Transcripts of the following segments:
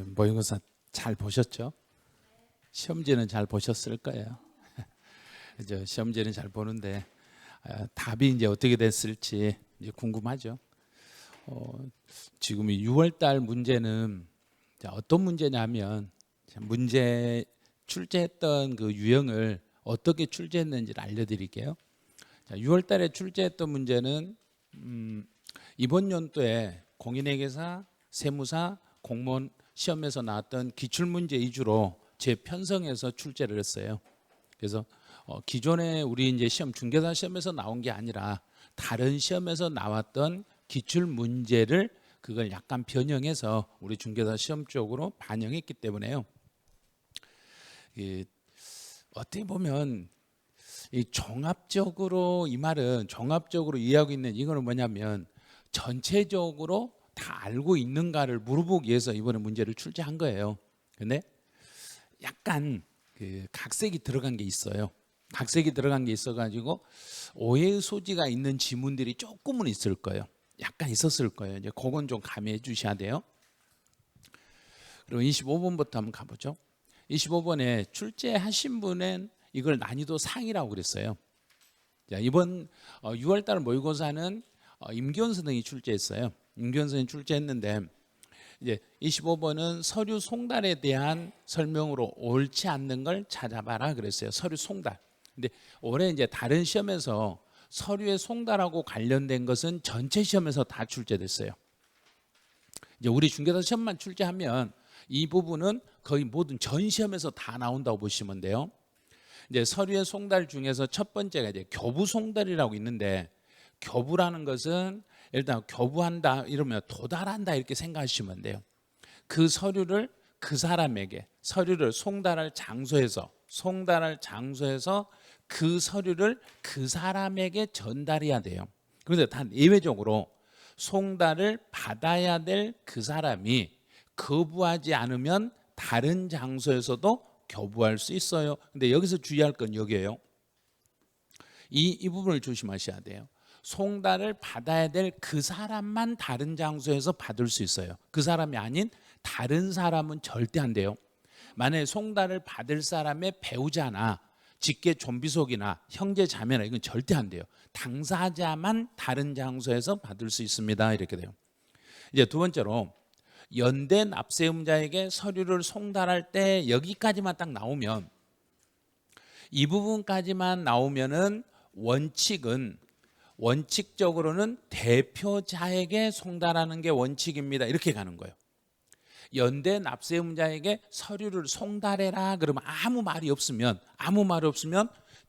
모의고사 잘 보셨죠? 시험지는 잘 보셨을 거예요. 이제 시험지는 잘 보는데 답이 이제 어떻게 됐을지 이제 궁금하죠. 지금 6월달 문제는 어떤 문제냐면 문제 출제했던 그 유형을 어떻게 출제했는지를 알려드릴게요. 6월달에 출제했던 문제는 이번 연도에 공인회계사, 세무사, 공무원 시험에서 나왔던 기출문제 위주로 재편성해서 출제를 했어요. 그래서 기존에 우리 이제 시험 중개사 시험에서 나온 게 아니라 다른 시험에서 나왔던 기출 문제를 그걸 약간 변형해서 우리 중개사 시험 쪽으로 반영했기 때문에요. 어떻게 보면 이 종합적으로 이 말은 종합적으로 이해하고 있는 이거는 뭐냐면 전체적으로 다 알고 있는가를 물어보기 위해서 이번에 문제를 출제한 거예요. 근데 약간 그 각색이 들어간 게 있어요. 각색이 들어간 게 있어가지고 오해의 소지가 있는 지문들이 조금은 있을 거예요. 약간 있었을 거예요. 이제 그건 좀 감해해 주셔야 돼요. 그리고 25번부터 한번 가보죠. 25번에 출제하신 분은 이걸 난이도 상이라고 그랬어요. 자, 이번 6월달 모의고사는 임기원 선생이 출제했어요. 임기원 선생이 출제했는데 이제 25번은 서류 송달에 대한 설명으로 옳지 않는 걸 찾아봐라 그랬어요. 서류 송달. 근데 올해 이제 다른 시험에서 서류의 송달하고 관련된 것은 전체 시험에서 다 출제됐어요. 이제 우리 중개사 시험만 출제하면 이 부분은 거의 모든 전 시험에서 다 나온다고 보시면 돼요. 이제 서류의 송달 중에서 첫 번째가 이제 교부 송달이라고 있는데, 교부라는 것은 일단 교부한다 이러면 도달한다 이렇게 생각하시면 돼요. 그 서류를 그 사람에게 서류를 송달할 장소에서 그 서류를 그 사람에게 전달해야 돼요. 그런데 단 예외적으로 송달을 받아야 될 그 사람이 거부하지 않으면 다른 장소에서도 교부할 수 있어요. 근데 여기서 주의할 건 여기예요. 이 부분을 조심하셔야 돼요. 송달을 받아야 될 그 사람만 다른 장소에서 받을 수 있어요. 그 사람이 아닌 다른 사람은 절대 안 돼요. 만약에 송달을 받을 사람의 배우자나 직계 좀비속이나 형제 자매나 이건 절대 안 돼요. 당사자만 다른 장소에서 받을 수 있습니다. 이렇게 돼요. 이제 두 번째로 연대 납세음자에게 서류를 송달할 때 여기까지만 딱 나오면, 이 부분까지만 나오면은 원칙적으로는 대표자에게 송달하는 게 원칙입니다. 이렇게 가는 거예요. 연대 납세음자에게 서류를 송달해라 그러면 아무 말이 없으면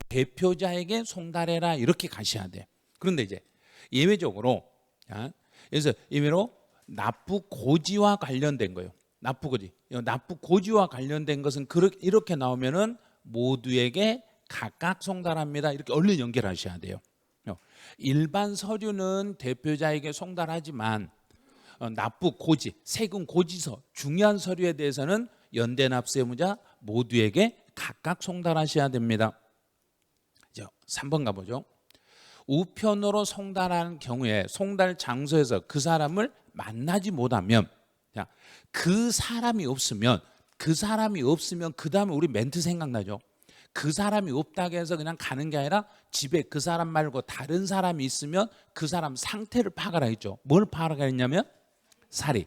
대표자에게 송달해라 이렇게 가셔야 돼. 그런데 이제 예외적으로, 그래서 예외로 납부고지와 관련된 거예요. 납부고지와 관련된 것은 이렇게 나오면은 모두에게 각각 송달합니다. 이렇게 얼른 연결하셔야 돼요. 일반 서류는 대표자에게 송달하지만 납부고지, 세금 고지서, 중요한 서류에 대해서는 연대납세의무자 모두에게 각각 송달하셔야 됩니다. 3번 가보죠. 우편으로 송달하는 경우에 송달 장소에서 그 사람을 만나지 못하면, 그 사람이 없으면 그 다음에 우리 멘트 생각나죠? 그 사람이 없다고 해서 그냥 가는 게 아니라 집에 그 사람 말고 다른 사람이 있으면 그 사람 상태를 파악하라 했죠. 뭘 파악하라 했냐면 사리.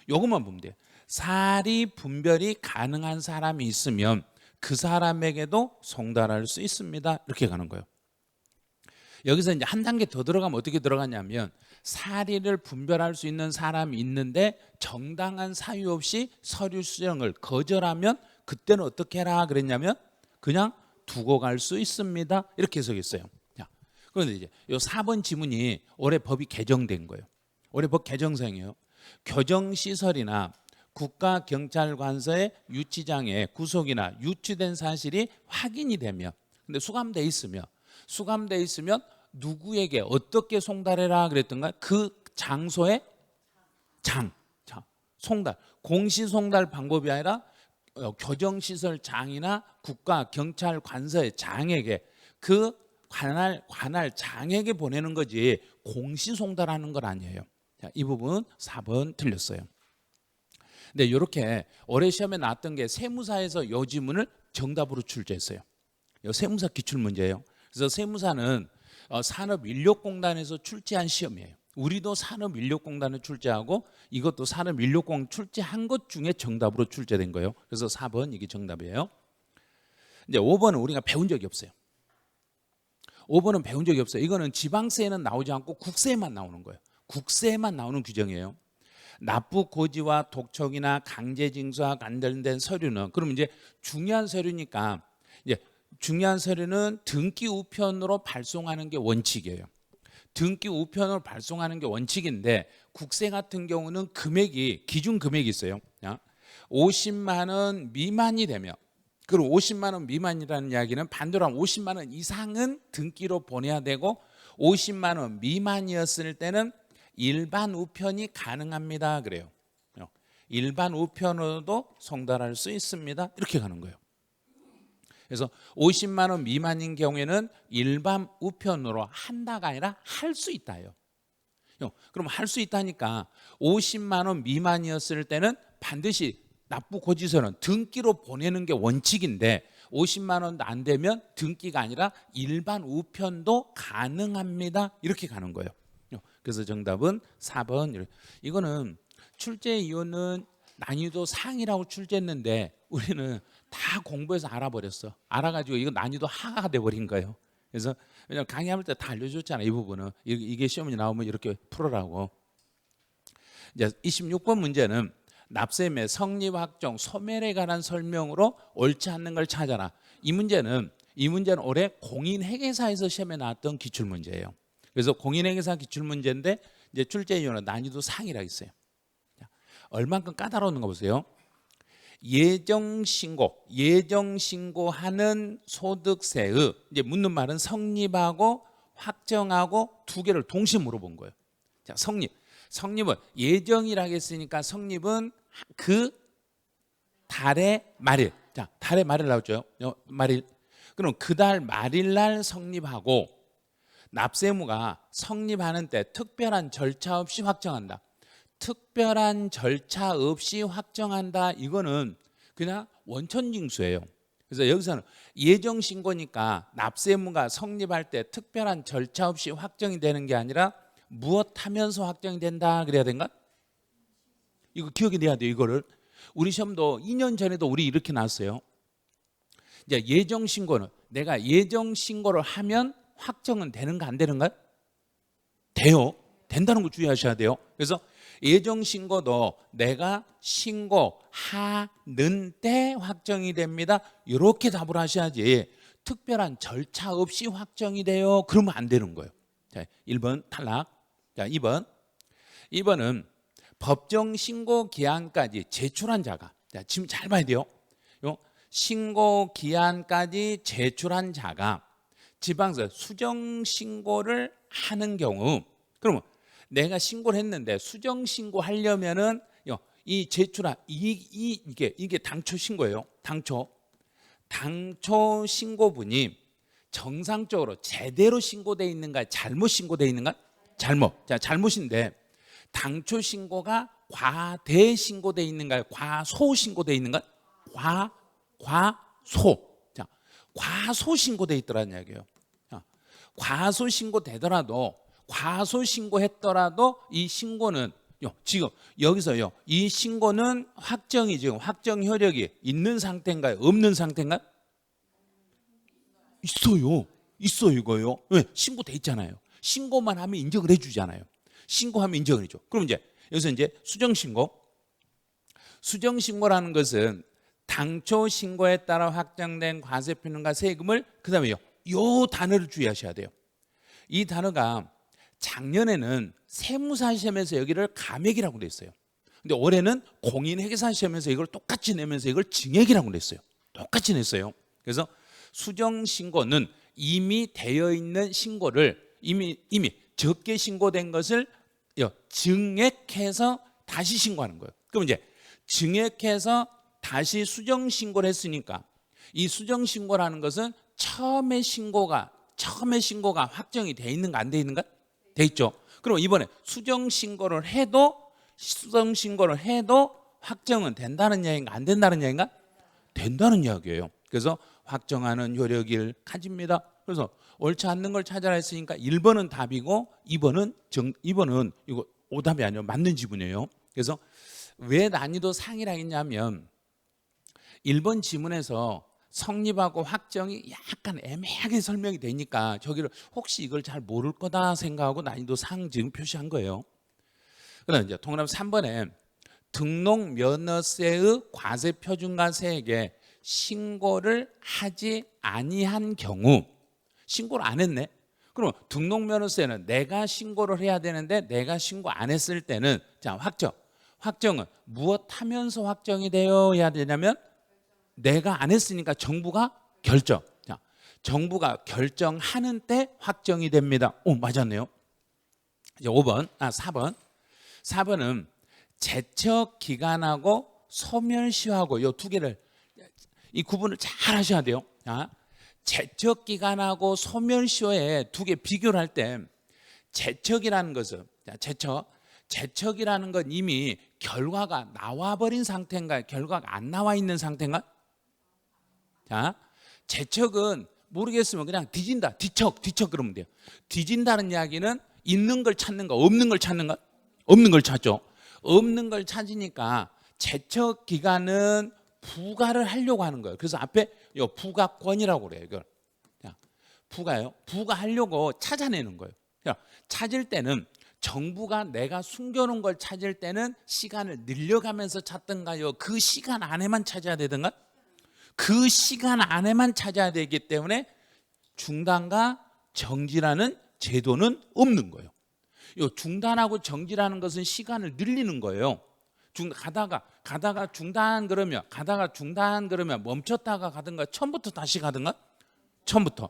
요것만 보면 돼요. 사리 분별이 가능한 사람이 있으면 그 사람에게도 송달할 수 있습니다. 이렇게 가는 거예요. 여기서 이제 한 단계 더 들어가면 어떻게 들어가냐면, 사리를 분별할 수 있는 사람이 있는데 정당한 사유 없이 서류 수정을 거절하면 그때는 어떻게 해라 그랬냐면 그냥 두고 갈 수 있습니다. 이렇게 해석했어요. 그런데 이제 이 4번 지문이 올해 법이 개정된 거예요. 올해 법 개정상이에요. 교정시설이나 국가경찰관서의 유치장에 구속이나 유치된 사실이 확인이 되면, 근데 수감돼 있으면 누구에게 어떻게 송달해라 그랬던가? 그 장소의 송달, 공시송달 방법이 아니라 교정시설장이나 국가경찰관서의 장에게, 그 관할 장에게 보내는 거지 공시송달하는 건 아니에요. 이 부분 4번 틀렸어요. 근데 이렇게 올해 시험에 나왔던 게 세무사에서 요 지문을 정답으로 출제했어요. 이 세무사 기출 문제예요. 그래서 세무사는 산업인력공단에서 출제한 시험이에요. 우리도 산업인력공단에 출제하고 이것도 산업인력공단 출제한 것 중에 정답으로 출제된 거예요. 그래서 4번 이게 정답이에요. 이제 5번은 우리가 배운 적이 없어요. 5번은 배운 적이 없어요. 이거는 지방세에는 나오지 않고 국세에만 나오는 거예요. 국세에만 나오는 규정이에요. 납부 고지와 독촉이나 강제징수와 관련된 서류는, 그럼 이제 중요한 서류니까, 이제 중요한 서류는 등기 우편으로 발송하는 게 원칙이에요. 등기 우편으로 발송하는 게 원칙인데, 국세 같은 경우는 금액이, 기준 금액이 있어요. 50만 원 미만이 되면, 그럼 50만 원 미만이라는 이야기는 반대로 하면 50만 원 이상은 등기로 보내야 되고, 50만 원 미만이었을 때는 일반 우편이 가능합니다. 그래요. 일반 우편으로도 송달할 수 있습니다. 이렇게 가는 거예요. 그래서 50만 원 미만인 경우에는 일반 우편으로 한다가 아니라 할 수 있다요. 그럼 할 수 있다니까 50만 원 미만이었을 때는 반드시 납부 고지서는 등기로 보내는 게 원칙인데 50만 원도 안 되면 등기가 아니라 일반 우편도 가능합니다. 이렇게 가는 거예요. 그래서 정답은 4번. 이거는 출제 이유는 난이도 상이라고 출제했는데 우리는 다 공부해서 알아버렸어. 알아가지고 이거 난이도 하가 돼버린 거예요. 그래서 왜냐면 강의할 때 다 알려줬잖아. 이 부분은 이게 시험이 나오면 이렇게 풀어라고. 이제 26번 문제는 납세의 성립 확정 소멸에 관한 설명으로 옳지 않는 걸 찾아라. 이 문제는 올해 공인회계사에서 시험에 나왔던 기출 문제예요. 그래서 공인회계사 기출 문제인데 이제 출제 이유는 난이도 상이라 있어요. 얼만큼 까다로운 거 보세요. 예정신고하는 소득세의, 이제 묻는 말은 성립하고 확정하고 두 개를 동시에 물어본 거예요. 자, 성립은 예정이라고 했으니까 성립은 그 달의 말일. 자, 달의 말일 나오죠. 말일. 그럼 그 달 말일 날 성립하고 납세무가 성립하는 때 특별한 절차 없이 확정한다. 특별한 절차 없이 확정한다. 이거는 그냥 원천징수예요. 그래서 여기서는 예정신고니까 납세무가 성립할 때 특별한 절차 없이 확정이 되는 게 아니라 무엇 하면서 확정이 된다 그래야 된가? 이거 기억이 돼야 돼요. 이거를 우리 시험도 2년 전에도 우리 이렇게 나왔어요. 이제 예정신고는 내가 예정신고를 하면 확정은 되는가 안 되는가? 돼요. 된다는 거 주의하셔야 돼요. 그래서 예정신고도 내가 신고하는 때 확정이 됩니다. 이렇게 답을 하셔야지 특별한 절차 없이 확정이 돼요. 그러면 안 되는 거예요. 자, 1번 탈락. 자, 2번은 법정 신고 기한까지 제출한 자가, 자, 지금 잘 봐야 돼요. 신고 기한까지 제출한 자가 지방서 수정 신고를 하는 경우, 그러면 내가 신고를 했는데 수정 신고 하려면은 이 제출한 이게 당초 신고예요. 당초 신고분이 정상적으로 제대로 신고되어 있는가, 잘못 신고되어 있는가? 잘못. 자, 잘못인데 당초 신고가 과대 신고되어 있는가요? 과소 신고되어 있는가? 과소. 자, 과소 신고되어 있더라는 이야기예요. 과소 신고되더라도, 과소 신고했더라도 이 신고는 지금 여기서요, 이 신고는 확정이 지금 확정 효력이 있는 상태인가요? 없는 상태인가요? 있어요 이거요. 왜? 신고돼 있잖아요. 신고만 하면 인정을 해주잖아요. 신고하면 인정을 해줘. 그럼 이제 여기서 이제 수정신고라는 것은 당초 신고에 따라 확정된 과세표준과 세금을, 그 다음에요, 요 단어를 주의하셔야 돼요. 이 단어가 작년에는 세무사 시험에서 여기를 감액이라고 그랬어요. 근데 올해는 공인회계사 시험에서 이걸 똑같이 내면서 이걸 증액이라고 그랬어요. 똑같이 냈어요. 그래서 수정신고는 이미 되어 있는 신고를 이미 적게 신고된 것을 증액해서 다시 신고하는 거예요. 그럼 이제 증액해서 다시 수정신고를 했으니까 이 수정신고라는 것은 처음에 신고가 확정이 돼 있는가 안 돼 있는가? 돼 있죠. 그럼 이번에 수정신고를 해도 확정은 된다는 이야기인가 안 된다는 이야기인가? 된다는 이야기예요. 그래서 확정하는 효력을 가집니다. 그래서 옳지 않는 걸 찾아라 했으니까 1번은 답이고 2번은 이거 오답이 아니라 맞는 지문이에요. 그래서 왜 난이도 상이라 했냐면 1번 지문에서 성립하고 확정이 약간 애매하게 설명이 되니까 저기를 혹시 이걸 잘 모를 거다 생각하고 난이도 상 지금 표시한 거예요. 그다음 이제 동그라미 3번에 등록 면허세의 과세 표준과세에게 신고를 하지 아니한 경우, 신고를 안 했네. 그럼 등록 면허세는 내가 신고를 해야 되는데 내가 신고 안 했을 때는 자 확정은 무엇 하면서 확정이 되어야 되냐면 내가 안 했으니까 정부가 결정. 자, 정부가 결정하는 때 확정이 됩니다. 오, 맞았네요. 이제 4번. 4번은 제척 기간하고 소멸시효하고 이 두 개를 이 구분을 잘 하셔야 돼요. 자, 제척 기간하고 소멸시효에 두 개 비교를 할 때 제척이라는 것은 제척이라는 건 이미 결과가 나와버린 상태인가 결과가 안 나와 있는 상태인가? 자, 제척은 모르겠으면 그냥 뒤진다. 뒤척 그러면 돼요. 뒤진다는 이야기는 있는 걸 찾는가 없는 걸 찾는가? 없는 걸 찾죠. 없는 걸 찾으니까 제척 기간은 부과를 하려고 하는 거예요. 그래서 앞에 요 부과권이라고 그래요. 이걸 부과요. 부과하려고 찾아내는 거예요. 찾을 때는 정부가 내가 숨겨놓은 걸 찾을 때는 시간을 늘려가면서 찾든가요. 그 시간 안에만 찾아야 되든가. 그 시간 안에만 찾아야 되기 때문에 중단과 정지라는 제도는 없는 거예요. 이 중단하고 정지라는 것은 시간을 늘리는 거예요. 가다가 중단 그러면 멈췄다가 가든가 처음부터 다시 가든가 처음부터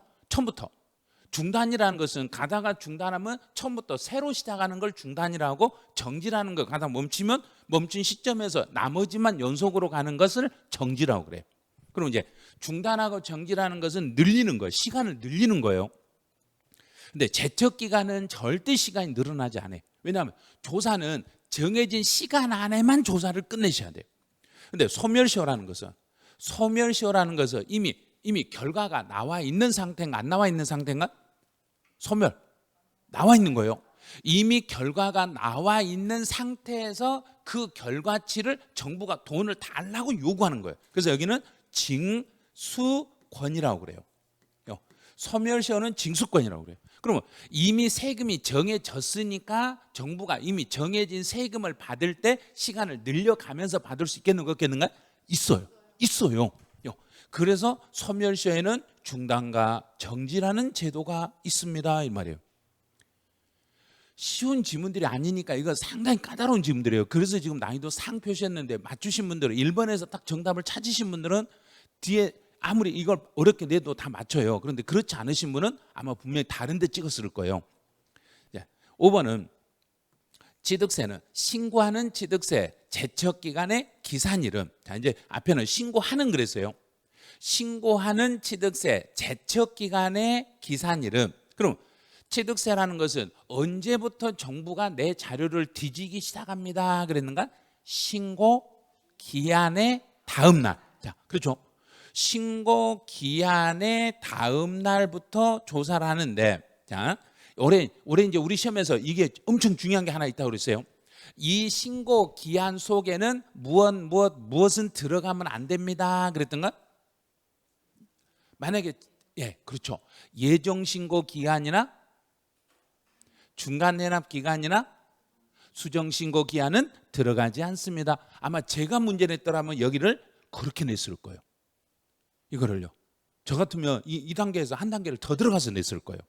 중단이라는 것은 가다가 중단하면 처음부터 새로 시작하는 걸 중단이라고 정지라는 거 가다가 멈추면 멈춘 시점에서 나머지만 연속으로 가는 것을 정지라고 그래요. 그럼 이제 중단하고 정지라는 것은 늘리는 거예요. 시간을 늘리는 거예요. 근데 제척 기간은 절대 시간이 늘어나지 않아요. 왜냐하면 조사는 정해진 시간 안에만 조사를 끝내셔야 돼요. 근데 소멸시효라는 것은 이미 결과가 나와 있는 상태인가 안 나와 있는 상태인가? 소멸 나와 있는 거예요. 이미 결과가 나와 있는 상태에서 그 결과치를 정부가 돈을 달라고 요구하는 거예요. 그래서 여기는 징수권이라고 그래요. 소멸시효는 징수권이라고 그래요. 그러면 이미 세금이 정해졌으니까 정부가 이미 정해진 세금을 받을 때 시간을 늘려가면서 받을 수 있겠는가 없겠는가? 있어요. 그래서 소멸시효에는 중단과 정지라는 제도가 있습니다 이 말이에요. 쉬운 지문들이 아니니까 이거 상당히 까다로운 지문들이에요. 그래서 지금 난이도 상 표시했는데 맞추신 분들은 1번에서 딱 정답을 찾으신 분들은 뒤에 아무리 이걸 어렵게 내도 다 맞춰요. 그런데 그렇지 않으신 분은 아마 분명히 다른 데 찍었을 거예요. 5번은 취득세는 신고하는 취득세 제척기간의 기산일은 자 이제 앞에는 신고하는 그랬어요. 신고하는 취득세 제척기간의 기산일은 그럼 취득세라는 것은 언제부터 정부가 내 자료를 뒤지기 시작합니다 그랬는가? 신고 기한의 다음 날. 자, 그렇죠. 신고 기한의 다음 날부터 조사를 하는데 자, 올해 이제 우리 시험에서 이게 엄청 중요한 게 하나 있다고 그랬어요. 이 신고 기한 속에는 무엇은 들어가면 안 됩니다 그랬던가? 만약에 그렇죠. 예정 신고 기한이나 중간 내납 기간이나 수정 신고 기한은 들어가지 않습니다. 아마 제가 문제 냈더라면 여기를 그렇게 냈을 거예요. 이거를요. 저 같으면 이 단계에서 한 단계를 더 들어가서 냈을 거예요.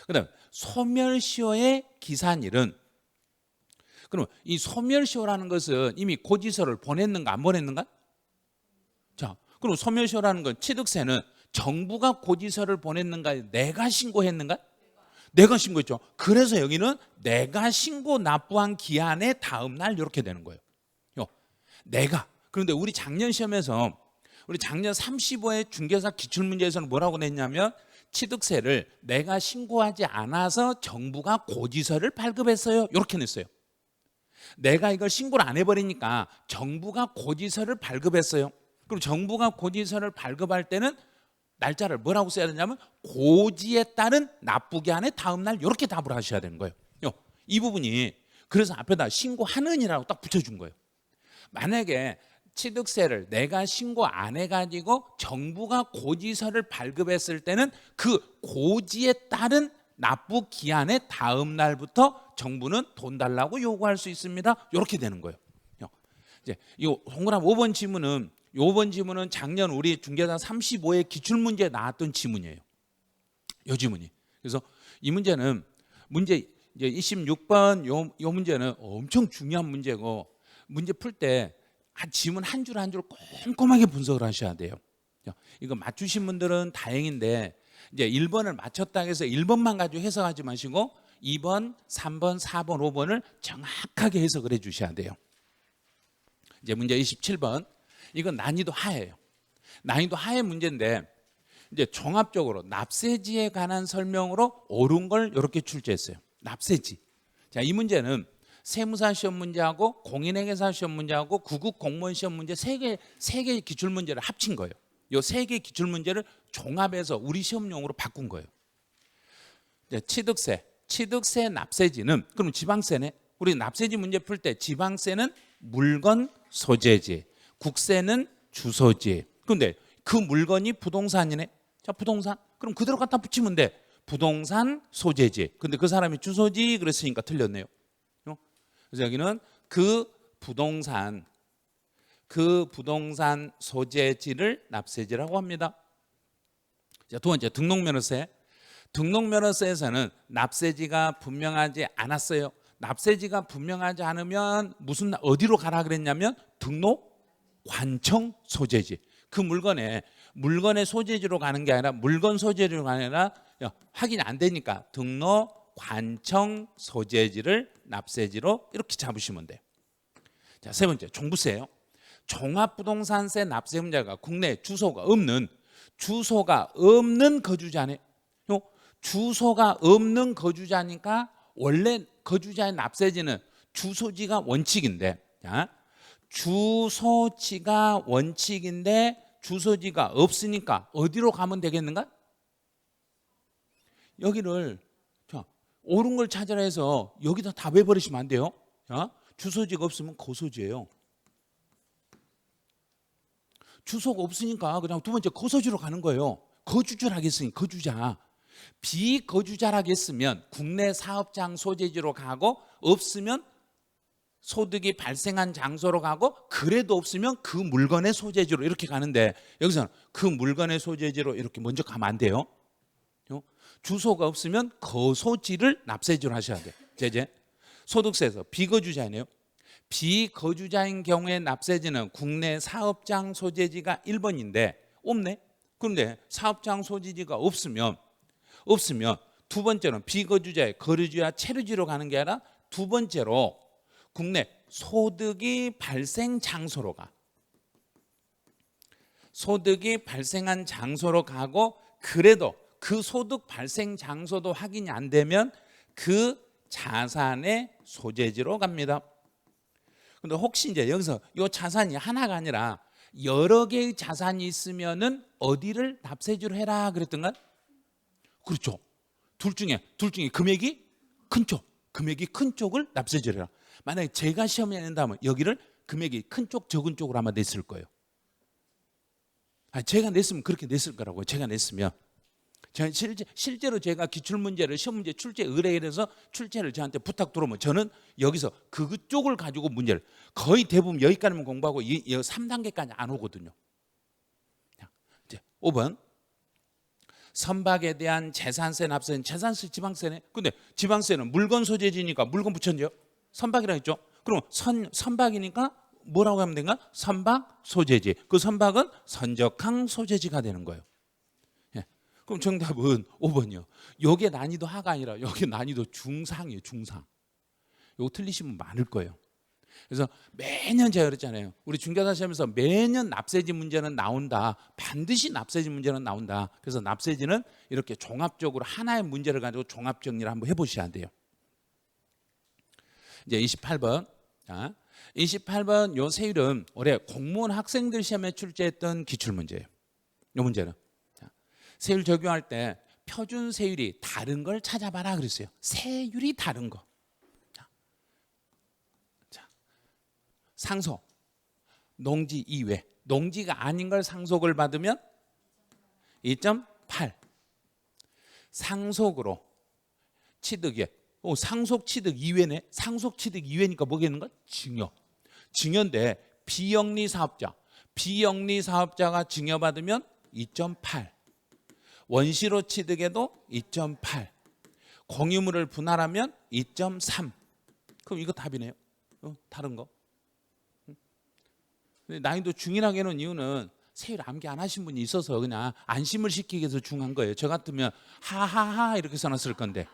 그다음 소멸시효의 기산일은 그럼 이 소멸시효라는 것은 이미 고지서를 보냈는가 안 보냈는가? 자, 그럼 소멸시효라는 건 취득세는 정부가 고지서를 보냈는가 내가 신고했는가? 내가 신고했죠. 그래서 여기는 내가 신고 납부한 기한의 다음 날 이렇게 되는 거예요. 내가. 그런데 우리 작년 시험에서 우리 작년 35회 중개사 기출문제에서는 뭐라고 냈냐면 취득세를 내가 신고하지 않아서 정부가 고지서를 발급했어요. 이렇게 냈어요. 내가 이걸 신고를 안 해버리니까 정부가 고지서를 발급했어요. 그럼 정부가 고지서를 발급할 때는 날짜를 뭐라고 써야 되냐면 고지에 따른 납부기한의 다음 날 이렇게 답을 하셔야 되는 거예요. 이 부분이 그래서 앞에다 신고하는이라고 딱 붙여준 거예요. 만약에 취득세를 내가 신고 안 해가지고 정부가 고지서를 발급했을 때는 그 고지에 따른 납부 기한의 다음 날부터 정부는 돈 달라고 요구할 수 있습니다. 이렇게 되는 거예요. 이제 이 동그라미 5번 지문은 작년 우리 중개사 35회 기출문제에 나왔던 지문이에요. 이 지문이. 그래서 이 문제는 이제 26번 요 문제는 엄청 중요한 문제고 문제 풀 때 지문 한 줄 한 줄 꼼꼼하게 분석을 하셔야 돼요. 이거 맞추신 분들은 다행인데 이제 1번을 맞췄다 해서 1번만 가지고 해석하지 마시고 2번, 3번, 4번, 5번을 정확하게 해석을 해 주셔야 돼요. 이제 문제 27번. 이건 난이도 하예요. 난이도 하의 문제인데 이제 종합적으로 납세지에 관한 설명으로 옳은 걸 이렇게 출제했어요. 납세지. 자, 이 문제는 세무사 시험 문제하고 공인회계사 시험 문제하고 구급 공무원 시험 문제 세 개 기출 문제를 합친 거예요. 이 세 개 기출 문제를 종합해서 우리 시험용으로 바꾼 거예요. 취득세 납세지는 그럼 지방세네. 우리 납세지 문제 풀 때 지방세는 물건 소재지, 국세는 주소지. 그런데 그 물건이 부동산이네. 자, 부동산. 그럼 그대로 갖다 붙이면 돼. 부동산 소재지. 근데 그 사람이 주소지 그랬으니까 틀렸네요. 그래서 여기는 그 부동산 소재지를 납세지라고 합니다. 자, 두 번째 등록면허세. 등록면허세에서는 납세지가 분명하지 않았어요. 납세지가 분명하지 않으면 어디로 가라 그랬냐면 등록관청 소재지. 그 물건의 소재지로 가는 게 아니라 물건 소재지로 가는 게 아니라 확인이 안 되니까 등록관청 소재지를 납세지로 이렇게 잡으시면 돼요. 자, 세 번째 종부세예요. 종합부동산세 납세 문제가 국내 주소가 없는 거주자네. 주소가 없는 거주자니까 원래 거주자의 납세지는 주소지가 원칙인데, 자, 주소지가 원칙인데 주소지가 없으니까 어디로 가면 되겠는가? 여기를 옳은 걸 찾으라 해서 여기다 다 외버리시면 안 돼요. 자, 주소지가 없으면 거소지예요. 주소가 없으니까 그냥 두 번째 거소지로 가는 거예요. 거주자라겠으니 거주자. 비거주자라겠으면 국내 사업장 소재지로 가고 없으면 소득이 발생한 장소로 가고 그래도 없으면 그 물건의 소재지로 이렇게 가는데 여기서는 그 물건의 소재지로 이렇게 먼저 가면 안 돼요. 주소가 없으면 거소지를 납세지로 하셔야 돼요. 제재. 소득세에서 비거주자이네요. 비거주자인 경우에 납세지는 국내 사업장 소재지가 1번인데 없네. 그런데 사업장 소재지가 없으면 두 번째는 비거주자의 거주지와 체류지로 가는 게 아니라 두 번째로 국내 소득이 발생 장소로 가. 소득이 발생한 장소로 가고 그래도 그 소득 발생 장소도 확인이 안 되면 그 자산의 소재지로 갑니다. 근데 혹시 이제 여기서 이 자산이 하나가 아니라 여러 개의 자산이 있으면은 어디를 납세지로 해라 그랬던가? 그렇죠. 둘 중에 금액이 큰 쪽을 납세지로 해라. 만약에 제가 시험에 낸다면 여기를 금액이 큰 쪽 적은 쪽으로 아마 냈을 거예요. 제가 냈으면 그렇게 냈을 거라고요. 제가 냈으면. 실제로 제가 기출문제를 시험 문제 출제 의뢰해서 출제를 저한테 부탁 들어오면 저는 여기서 그쪽을 가지고 문제를 거의 대부분 여기까지만 공부하고 3단계까지 안 오거든요. 이제 5번 선박에 대한 재산세 납세는 재산세 지방세네. 근데 지방세는 물건 소재지니까 물건 붙였죠. 선박이라고 했죠. 그럼 선박이니까 뭐라고 하면 되는가? 선박 소재지. 그 선박은 선적항 소재지가 되는 거예요. 그럼 정답은 5번이요. 이게 난이도 하가 아니라 여기 난이도 중상이에요. 중상. 이거 틀리시면 많을 거예요. 그래서 매년 제가 그랬잖아요. 우리 중개사 시험에서 매년 납세지 문제는 나온다. 반드시 납세지 문제는 나온다. 그래서 납세지는 이렇게 종합적으로 하나의 문제를 가지고 종합 정리를 한번 해보셔야 돼요. 이제 28번. 자, 28번 요 세율은 올해 공무원 학생들 시험에 출제했던 기출문제예요. 요 문제는 자, 세율 적용할 때 표준 세율이 다른 걸 찾아봐라 그랬어요. 세율이 다른 거. 자, 상속, 농지 이외, 농지가 아닌 걸 상속을 받으면 2.8. 상속으로 취득에 상속 취득 이외네. 상속 취득 이외니까 뭐겠는가? 증여. 증여인데 비영리 사업자. 비영리 사업자가 증여받으면 2.8. 원시로 취득해도 2.8. 공유물을 분할하면 2.3. 그럼 이거 답이네요. 다른 거. 난이도 중이라고 해놓은 이유는 세율 암기 안 하신 분이 있어서 그냥 안심을 시키기 위해서 중한 거예요. 저 같으면 하하하 이렇게 써놨을 건데,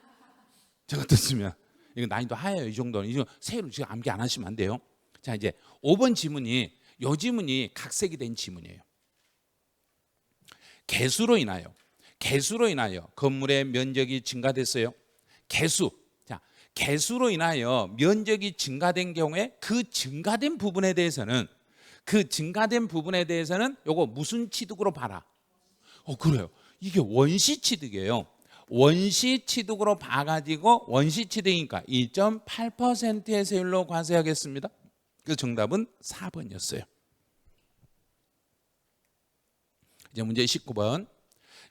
저 같았으면 이거 난이도 하예요. 이 정도는. 이 정도 세율을 지금 암기 안 하시면 안 돼요. 자, 이제 5번 지문이 요 지문이 각색이 된 지문이에요. 개수로 인하여 건물의 면적이 증가됐어요. 개수. 자, 개수로 인하여 면적이 증가된 경우에 그 증가된 부분에 대해서는 요거 무슨 취득으로 봐라? 그래요. 이게 원시 취득이에요. 원시 취득으로 봐가지고 원시 취득이니까 2.8%의 세율로 과세하겠습니다. 그 정답은 4번이었어요. 이제 문제 19번.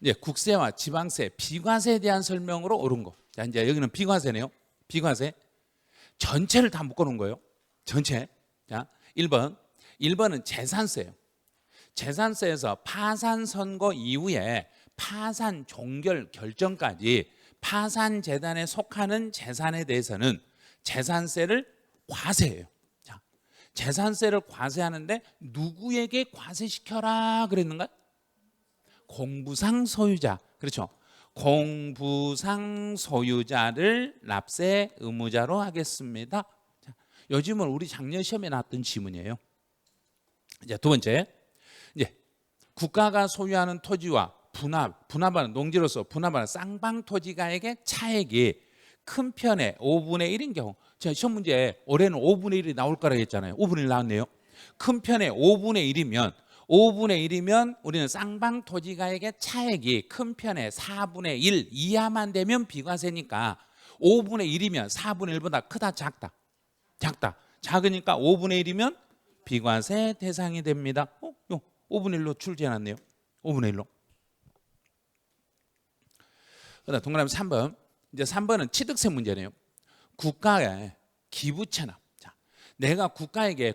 이제 국세와 지방세, 비과세에 대한 설명으로 옳은 거. 자, 이제 여기는 비과세네요. 비과세. 전체를 다 묶어놓은 거예요. 전체. 자, 1번은 재산세예요. 재산세에서 파산 선고 이후에 파산 종결 결정까지 파산 재단에 속하는 재산에 대해서는 재산세를 과세해요. 자, 재산세를 과세하는데 누구에게 과세시켜라 그랬는가? 공부상 소유자. 그렇죠. 공부상 소유자를 납세 의무자로 하겠습니다. 자, 요즘은 우리 작년 시험에 나왔던 지문이에요. 이제 두 번째, 이제 국가가 소유하는 토지와 분합하는 농지로서 분합하는 쌍방 토지가액의 차액이 큰 편의 5분의 1인 경우, 제가 시험 문제에 올해는 5분의 1이 나올 거라고 했잖아요. 5분의 1 나왔네요. 큰 편의 5분의 1이면 우리는 쌍방 토지가액의 차액이 큰 편의 4분의 1 이하만 되면 비과세니까 5분의 1이면 4분의 1보다 크다 작다? 작으니까 5분의 1이면 비과세 대상이 됩니다. 5분의 1로 출제해놨네요. 5분의 1로. 그다음 동그라미 3번. 이제 3번은 취득세 문제네요. 국가의 기부 체납. 자, 내가 국가에게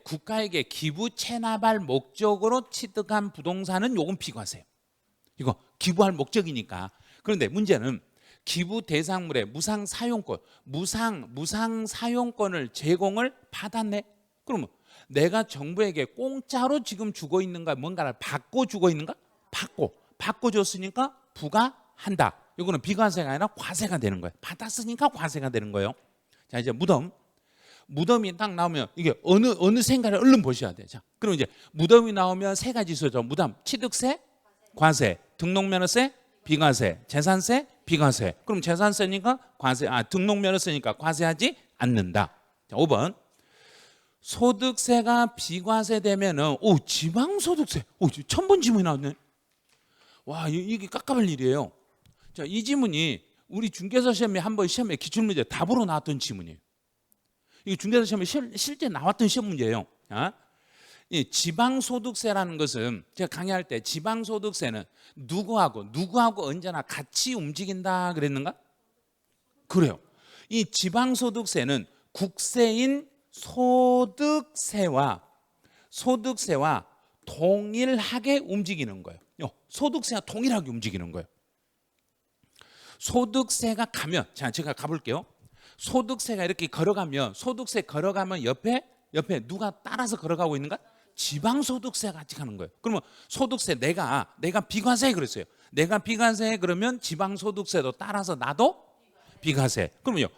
기부 체납할 목적으로 취득한 부동산은 요건 비과세예요. 이거 기부할 목적이니까. 그런데 문제는 기부 대상물의 무상 사용권을 제공을 받았네. 그러면 내가 정부에게 공짜로 지금 주고 있는가, 뭔가를 받고 주고 있는가? 받고 줬으니까 부과한다. 이거는 비과세가 아니라 과세가 되는 거예요. 받았으니까 과세가 되는 거예요. 자, 이제 무덤이 딱 나오면 이게 어느 생각을 얼른 보셔야 돼요. 자, 그럼 이제 무덤이 나오면 세 가지 있어요. 무덤, 취득세, 과세, 등록면허세, 비과세, 재산세, 비과세. 그럼 재산세니까 과세, 등록면허세니까 과세하지 않는다. 자, 5번. 소득세가 비과세되면은 지방소득세. 처음 본 지문이 나왔네. 와, 이게 깝깝할 일이에요. 자, 이 지문이 우리 중개사 시험에 한번 시험에 기출문제 답으로 나왔던 지문이에요. 이게 중개사 시험에 실제 나왔던 시험 문제예요. 이 지방소득세라는 것은 제가 강의할 때 지방소득세는 누구하고 언제나 같이 움직인다 그랬는가? 그래요. 이 지방소득세는 국세인 소득세와 동일하게 움직이는 거예요. 소득세와 동일하게 움직이는 거예요. 소득세가 가면, 자, 제가 가볼게요. 소득세가 이렇게 걸어가면, 옆에 누가 따라서 걸어가고 있는가? 지방소득세 같이 가는 거예요. 그러면 소득세 내가 비과세 그랬어요. 내가 비과세 그러면 지방소득세도 따라서 나도 비과세. 그러면요,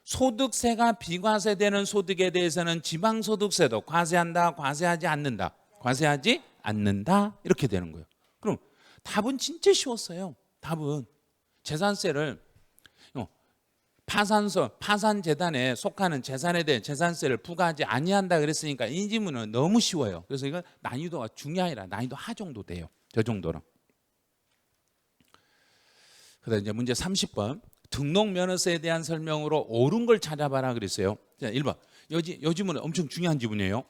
소득세가 비과세되는 소득에 대해서는 지방소득세도 과세한다, 과세하지 않는다? 과세하지 않는다. 이렇게 되는 거예요. 그럼 답은 진짜 쉬웠어요. 답은 재산세를 파산 재단에 속하는 재산에 대해 재산세를 부과하지 아니한다 그랬으니까 이 지문은 너무 쉬워요. 그래서 이건 난이도가 중이 아니라 난이도 하 정도 돼요. 저 정도는. 그다음 이제 문제 30번. 등록면허세에 대한 설명으로 옳은 걸 찾아봐라 그랬어요. 자, 1번. 요 지문은 엄청 중요한 지문이에요.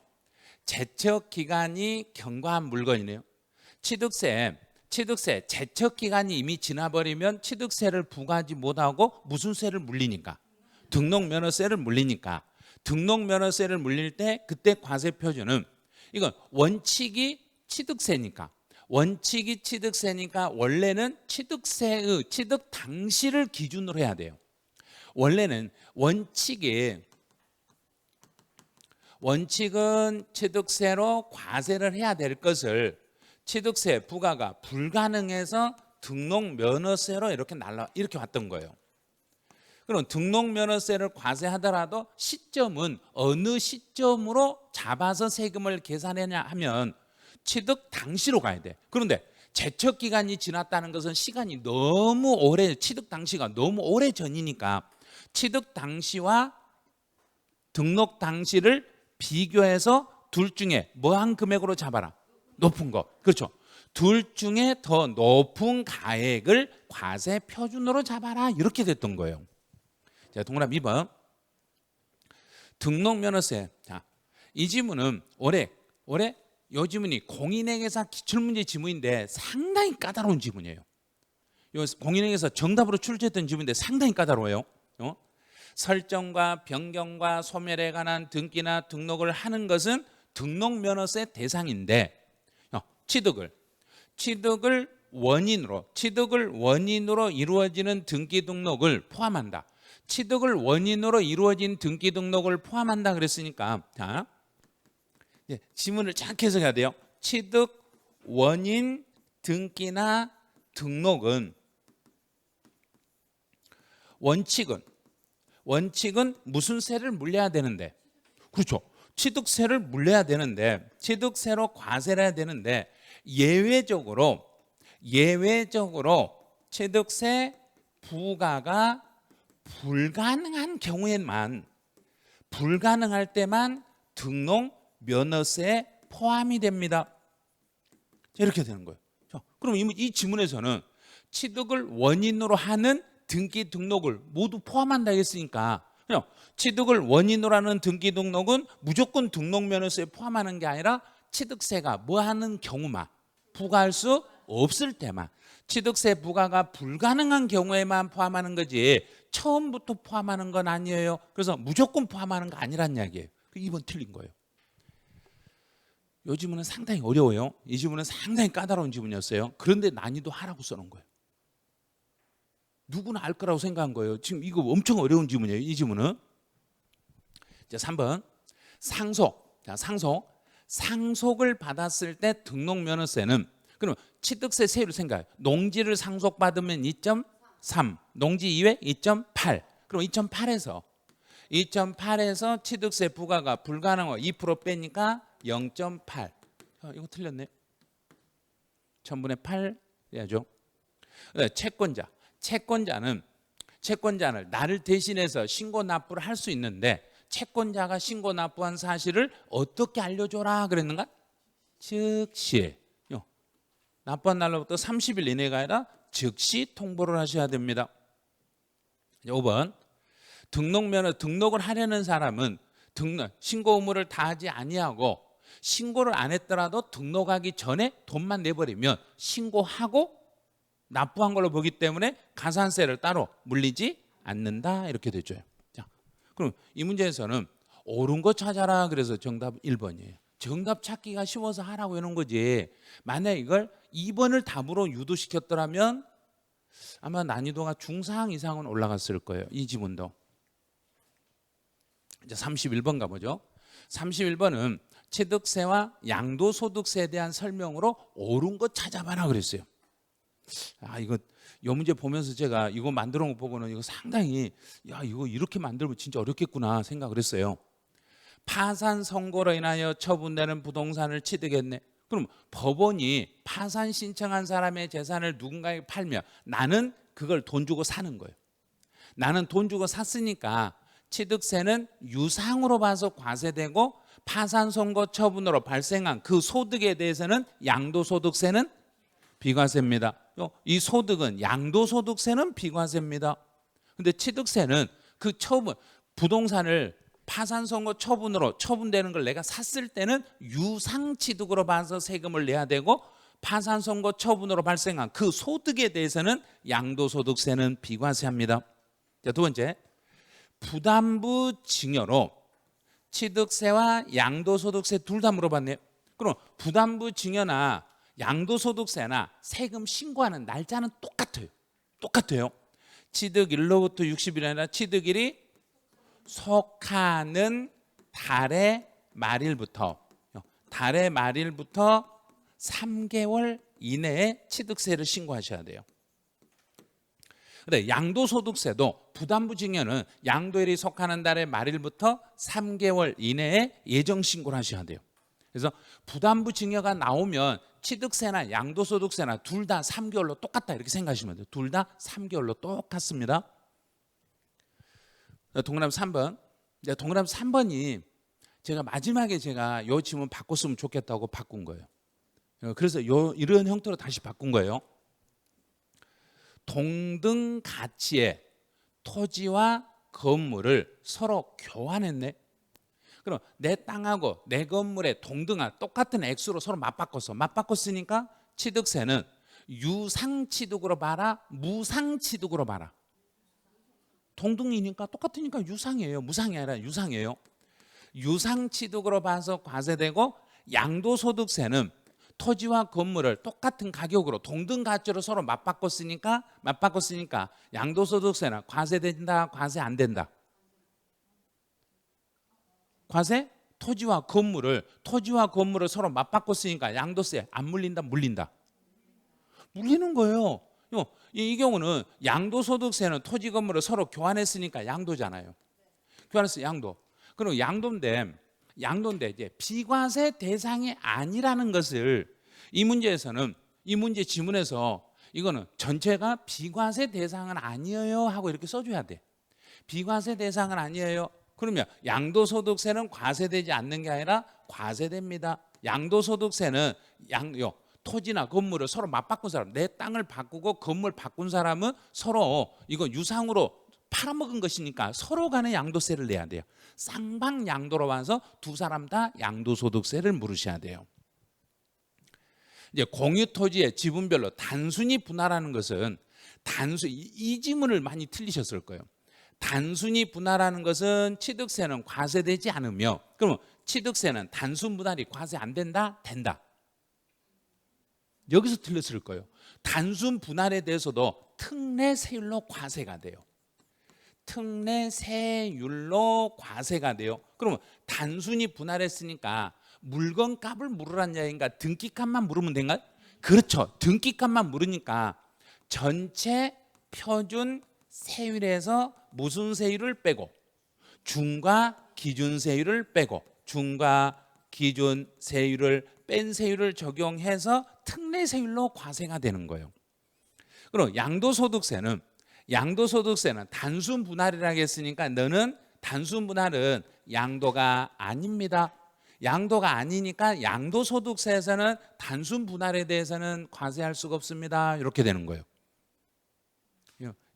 제척 기간이 경과한 물건이네요. 취득세 제척 기간이 이미 지나버리면 취득세를 부과하지 못하고 무슨 세를 물리니까? 등록면허세를 물리니까. 등록면허세를 물릴 때 그때 과세 표준은 이건 원칙이 취득세니까. 원칙이 취득세니까 원래는 취득세의 취득 당시를 기준으로 해야 돼요. 원래는 원칙은 취득세로 과세를 해야 될 것을 취득세 부과가 불가능해서 등록면허세로 이렇게 왔던 거예요. 그럼 등록면허세를 과세하더라도 시점은 어느 시점으로 잡아서 세금을 계산하냐 하면 취득 당시로 가야 돼. 그런데 제척 기간이 지났다는 것은 시간이 너무 오래, 취득 당시가 너무 오래 전이니까 취득 당시와 등록 당시를 비교해서 둘 중에 뭐한 금액으로 잡아라? 높은 거. 그렇죠. 둘 중에 더 높은 가액을 과세 표준으로 잡아라. 이렇게 됐던 거예요. 자, 동그라미 2번. 등록면허세. 자, 이 지문은 올해 이 지문이 공인행위사 기출문제 지문인데 상당히 까다로운 지문이에요. 공인행위사 정답으로 출제했던 지문인데 상당히 까다로워요. 설정과 변경과 소멸에 관한 등기나 등록을 하는 것은 등록면허세 대상인데 취득을 원인으로 이루어지는 등기 등록을 포함한다. 취득을 원인으로 이루어진 등기 등록을 포함한다 그랬으니까 자, 지문을 쫙 해석해야 돼요. 취득 원인 등기나 등록은 원칙은 무슨 세를 물려야 되는데, 그렇죠. 취득세를 물려야 되는데, 취득세로 과세를 해야 되는데 예외적으로 취득세 부과가 불가능할 때만 등록면허세에 포함이 됩니다. 이렇게 되는 거예요. 자, 그럼 이 지문에서는 취득을 원인으로 하는 등기 등록을 모두 포함한다 했으니까 그냥 취득을 원인으로 하는 등기 등록은 무조건 등록면허세에 포함하는 게 아니라 취득세가 뭐 하는 경우만 부과할 수 없을 때만 취득세 부과가 불가능한 경우에만 포함하는 거지 처음부터 포함하는 건 아니에요. 그래서 무조건 포함하는 거 아니란 이야기예요. 2번 틀린 거예요. 이 지문은 상당히 어려워요. 이 지문은 상당히 까다로운 지문이었어요. 그런데 난이도 하라고 써놓은 거예요. 누구나 알 거라고 생각한 거예요. 지금 이거 엄청 어려운 지문이에요. 이 지문은. 자, 3번 상속. 자, 상속을 받았을 때 등록면허세는 그럼 취득세 세율을 생각해요. 농지를 상속받으면 2.3, 농지 이외 2.8. 그럼 2.8에서 취득세 부과가 불가능하고 2% 빼니까 0.8. 이거 틀렸네. 1000분의 8 해야죠. 채권자는 나를 대신해서 신고 납부를 할 수 있는데 채권자가 신고 납부한 사실을 어떻게 알려줘라 그랬는가? 즉시 납부한 날로부터 30일 이내가 아니라 즉시 통보를 하셔야 됩니다. 5번 등록을 하려는 사람은 신고 의무를 다하지 아니하고 신고를 안 했더라도 등록하기 전에 돈만 내버리면 신고하고 납부한 걸로 보기 때문에 가산세를 따로 물리지 않는다 이렇게 되죠. 자, 그럼 이 문제에서는 옳은 거 찾아라 그래서 정답 1번이에요. 정답 찾기가 쉬워서 하라고 해놓은 거지 만약 이걸 2번을 답으로 유도시켰더라면 아마 난이도가 중상 이상은 올라갔을 거예요. 이 지문도. 이제 31번 가보죠. 31번은 취득세와 양도소득세에 대한 설명으로 옳은 거 찾아봐라 그랬어요. 이거 이 문제 보면서 제가 이거 만들어 놓은 거 보고는 이거 상당히 이거 이렇게 만들면 진짜 어렵겠구나 생각을 했어요. 파산 선고로 인하여 처분되는 부동산을 취득했네. 그럼 법원이 파산 신청한 사람의 재산을 누군가에게 팔면 나는 그걸 돈 주고 사는 거예요. 나는 돈 주고 샀으니까 취득세는 유상으로 봐서 과세되고 파산 선고 처분으로 발생한 그 소득에 대해서는 양도소득세는 비과세입니다. 이 소득은 양도소득세는 비과세입니다. 근데 취득세는 그 처분, 부동산을 파산 선고 처분으로 처분되는 걸 내가 샀을 때는 유상취득으로 봐서 세금을 내야 되고 파산 선고 처분으로 발생한 그 소득에 대해서는 양도소득세는 비과세합니다. 자, 두 번째, 부담부 증여로 취득세와 양도소득세 둘 다 물어봤네요. 그럼 부담부 증여나 양도소득세나 세금 신고하는 날짜는 똑같아요. 취득일로부터 60일이 아니라 취득일이 속하는 달의 말일부터 3개월 이내에 취득세를 신고하셔야 돼요. 근데 양도소득세도 부담부 증여는 양도일이 속하는 달의 말일부터 3개월 이내에 예정 신고를 하셔야 돼요. 그래서 부담부 증여가 나오면 취득세나 양도소득세나 둘 다 3개월로 똑같다 이렇게 생각하시면 돼요. 둘 다 3개월로 똑같습니다. 동그라미 3번. 동그라미 3번이 제가 마지막에 제가 요 지문 바꿨으면 좋겠다고 바꾼 거예요. 그래서 이런 형태로 다시 바꾼 거예요. 동등 가치의 토지와 건물을 서로 교환했네. 그럼 내 땅하고 내 건물의 동등한 똑같은 액수로 서로 맞바꿨으니까 취득세는 유상취득으로 봐라, 무상취득으로 봐라. 동등이니까 똑같으니까 유상이에요. 무상이 아니라 유상이에요. 유상취득으로 봐서 과세되고 양도소득세는 토지와 건물을 똑같은 가격으로 동등 가치로 서로 맞바꿨으니까 양도소득세는 과세된다, 과세 안 된다. 과세? 토지와 건물을 서로 맞바꿨으니까 양도세 안 물린다, 물린다. 물리는 거예요. 이 경우는 양도소득세는 토지 건물을 서로 교환했으니까 양도잖아요. 교환했어요, 양도. 그럼 양도인데 이제 비과세 대상이 아니라는 것을 이 문제 지문에서 이거는 전체가 비과세 대상은 아니에요 하고 이렇게 써줘야 돼. 비과세 대상은 아니에요. 그러면 양도소득세는 과세되지 않는 게 아니라 과세됩니다. 양도소득세는 토지나 건물을 서로 맞바꾼 사람, 내 땅을 바꾸고 건물 바꾼 사람은 서로 이거 유상으로 팔아먹은 것이니까 서로 간에 양도세를 내야 돼요. 쌍방양도로 와서 두 사람 다 양도소득세를 물으셔야 돼요. 이제 공유토지의 지분별로 단순히 분할하는 것은 이 지문을 많이 틀리셨을 거예요. 단순히 분할하는 것은 취득세는 과세되지 않으며, 그러면 취득세는 단순 분할이 과세 안 된다? 된다. 여기서 틀렸을 거예요. 단순 분할에 대해서도 특례세율로 과세가 돼요. 특례세율로 과세가 돼요. 그러면 단순히 분할했으니까 물건값을 물으란 이야기인가, 등기값만 물으면 된가요? 그렇죠. 등기값만 물으니까 전체 표준 세율에서 무슨 세율을 빼고 중과 기준 세율을 빼고 중과 기준 세율을 뺀 세율을 적용해서 특례세율로 과세가 되는 거예요. 그럼 양도소득세는 단순 분할이라고 했으니까 너는 단순 분할은 양도가 아닙니다. 양도가 아니니까 양도소득세에서는 단순 분할에 대해서는 과세할 수가 없습니다. 이렇게 되는 거예요.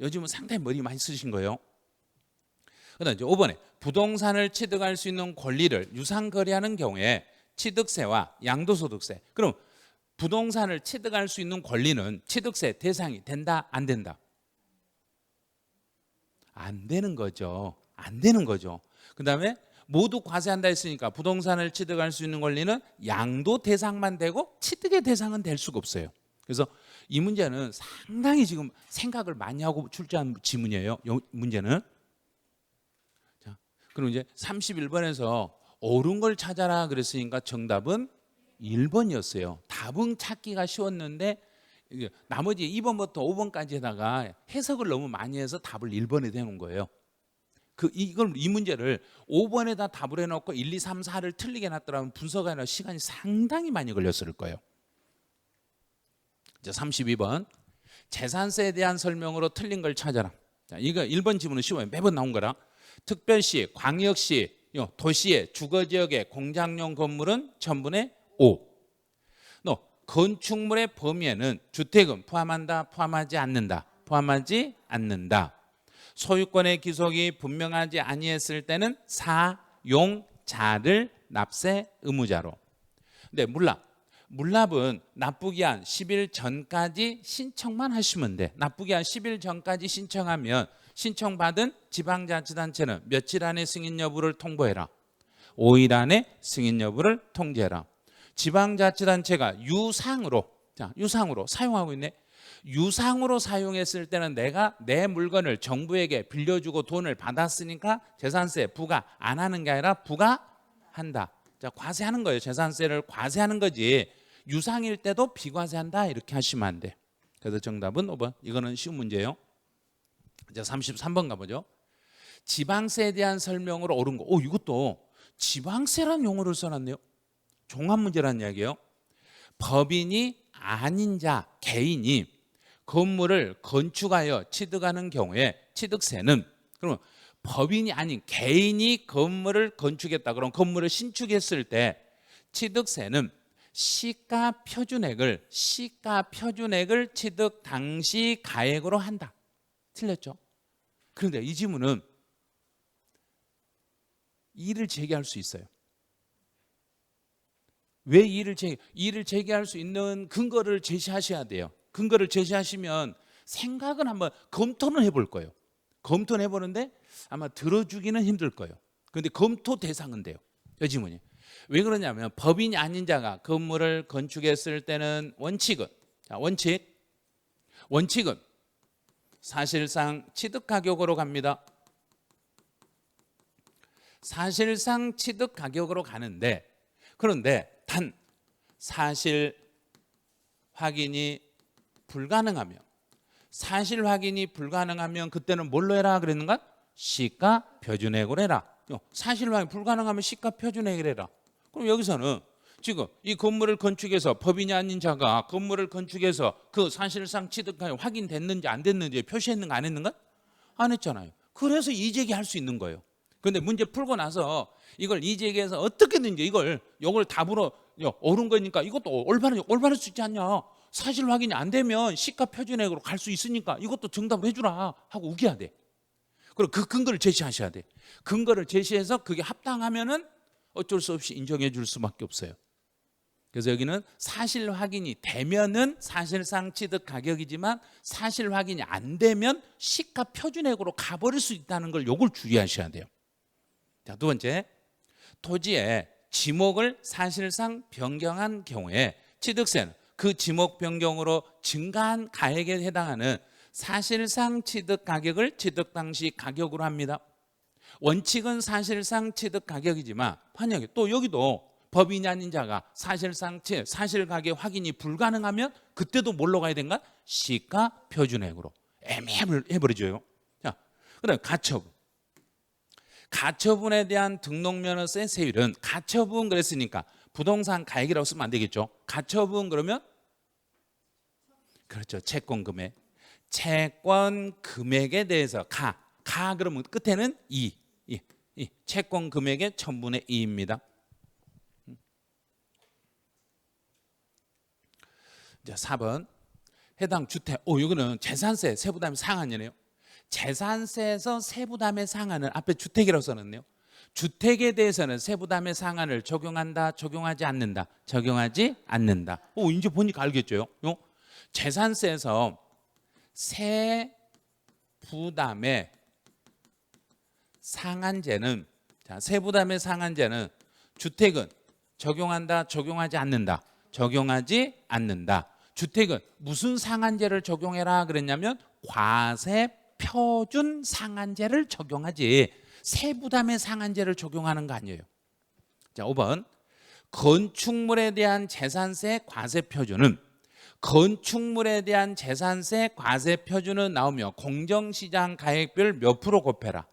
요즘은 상당히 머리 많이 쓰신 거예요. 그다음 이제 5번에 부동산을 취득할 수 있는 권리를 유상거래하는 경우에 취득세와 양도소득세. 그럼 부동산을 취득할 수 있는 권리는 취득세 대상이 된다, 안 된다? 안 되는 거죠. 안 되는 거죠. 그다음에 모두 과세한다 했으니까 부동산을 취득할 수 있는 권리는 양도 대상만 되고 취득의 대상은 될 수가 없어요. 그래서 이 문제는 상당히 지금 생각을 많이 하고 출제한 지문이에요. 이 문제는. 자, 그럼 이제 31번에서 옳은 걸 찾아라 그랬으니까 정답은 1번이었어요. 답은 찾기가 쉬웠는데 나머지 2번부터 5번까지에다가 해석을 너무 많이 해서 답을 1번에 대놓은 거예요. 이 문제를 5번에다 답을 해놓고 1, 2, 3, 4를 틀리게 놨더라면 분석하느라 시간이 상당히 많이 걸렸을 거예요. 이제 32번 재산세에 대한 설명으로 틀린 걸 찾아라. 자, 이거 1번 지문은 쉬워요. 매번 나온 거라. 특별시, 광역시, 도시의 주거지역의 공장용 건물은 1000분의 5. 건축물의 범위에는 주택은 포함한다, 포함하지 않는다, 포함하지 않는다. 소유권의 기속이 분명하지 아니했을 때는 사용자를 납세 의무자로. 근데 물납은 납부기한 10일 전까지 신청만 하시면 돼. 납부기한 10일 전까지 신청하면 신청받은 지방자치단체는 며칠 안에 승인 여부를 통보해라. 5일 안에 승인 여부를 통지해라. 지방자치단체가 유상으로 사용하고 있네. 유상으로 사용했을 때는 내가 내 물건을 정부에게 빌려주고 돈을 받았으니까 재산세 부과 안 하는 게 아니라 부과한다. 자, 과세하는 거예요. 재산세를 과세하는 거지. 유상일 때도 비과세한다 이렇게 하시면 안 돼. 그래서 정답은 5번. 이거는 쉬운 문제예요. 이제 33번 가보죠. 지방세에 대한 설명으로 옳은 거. 이것도 지방세라는 용어를 써놨네요. 종합문제라는 이야기예요. 법인이 아닌 자, 개인이 건물을 건축하여 취득하는 경우에 취득세는, 그러면 법인이 아닌 개인이 건물을 건축했다. 그럼 건물을 신축했을 때 취득세는 시가 표준액을 취득 당시 가액으로 한다. 틀렸죠? 그런데 이 지문은 이의를 제기할 수 있어요. 왜 이의를 제기할 수 있는 근거를 제시하셔야 돼요. 근거를 제시하시면 생각은 한번 검토는 해볼 거예요. 검토는 해보는데 아마 들어주기는 힘들 거예요. 그런데 검토 대상은 돼요. 이 지문이. 왜 그러냐면 법인이 아닌 자가 건물을 건축했을 때는 원칙은 사실상 취득 가격으로 갑니다. 사실상 취득 가격으로 가는데, 그런데 단 사실 확인이 불가능하면 그때는 뭘로 해라 그랬는가? 시가 표준액으로 해라. 사실 확인 불가능하면 시가 표준액으로 해라. 그럼 여기서는 지금 이 건물을 건축해서 법인이 아닌 자가 건물을 건축해서 그 사실상 취득가격 확인됐는지 안 됐는지 표시했는가 안 했는가? 안 했잖아요. 그래서 이의제기할 수 있는 거예요. 그런데 문제 풀고 나서 이걸 이의제기해서 어떻게든지 이걸 답으로 옳은 거니까 이것도 올바를 수 있지 않냐. 사실 확인이 안 되면 시가 표준액으로 갈 수 있으니까 이것도 정답을 해주라 하고 우겨야 돼. 그리고 그 근거를 제시하셔야 돼. 근거를 제시해서 그게 합당하면은 어쩔 수 없이 인정해 줄 수밖에 없어요. 그래서 여기는 사실 확인이 되면은 사실상 취득 가격이지만 사실 확인이 안 되면 시가 표준액으로 가버릴 수 있다는 걸 요걸 주의하셔야 돼요. 자, 두 번째, 토지의 지목을 사실상 변경한 경우에 취득세는 그 지목 변경으로 증가한 가액에 해당하는 사실상 취득 가격을 취득 당시 가격으로 합니다. 원칙은 사실상 취득 가격이지만 만약에 또 여기도 법인이 아닌 자가 사실상 사실 가격 확인이 불가능하면 그때도 뭘로 가야 되는가? 시가 표준액으로 애매해버리죠. 자, 그다음 가처분에 대한 등록면허세 세율은 가처분 그랬으니까 부동산 가액이라고 쓰면 안 되겠죠. 가처분 그러면 그렇죠. 채권 금액에 대해서 가 그러면 끝에는 이 채권 금액의 1000분의 2입니다. 자, 4번 해당 주택. 이거는 재산세 세부담의 상한이네요. 재산세에서 세부담의 상한은 앞에 주택이라고 써놨네요. 주택에 대해서는 세부담의 상한을 적용한다, 적용하지 않는다. 적용하지 않는다. 이제 보니까 알겠죠? 재산세에서 세부담의 상한제는, 세부담의 상한제는 주택은 적용한다, 적용하지 않는다. 적용하지 않는다. 주택은 무슨 상한제를 적용해라 그랬냐면 과세 표준 상한제를 적용하지 세부담의 상한제를 적용하는 거 아니에요. 자, 5번 건축물에 대한 재산세 과세 표준은 나오며 공정시장 가액별 몇 프로 곱해라.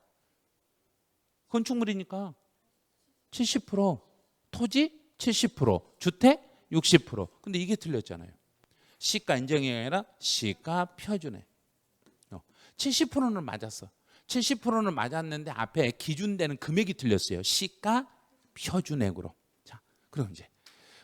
건축물이니까 70%, 토지 70%, 주택 60%. 근데 이게 틀렸잖아요. 시가 인정이 아니라 시가 표준액. 70%는 맞았어. 70%는 맞았는데 앞에 기준되는 금액이 틀렸어요. 시가 표준액으로. 자, 그럼 이제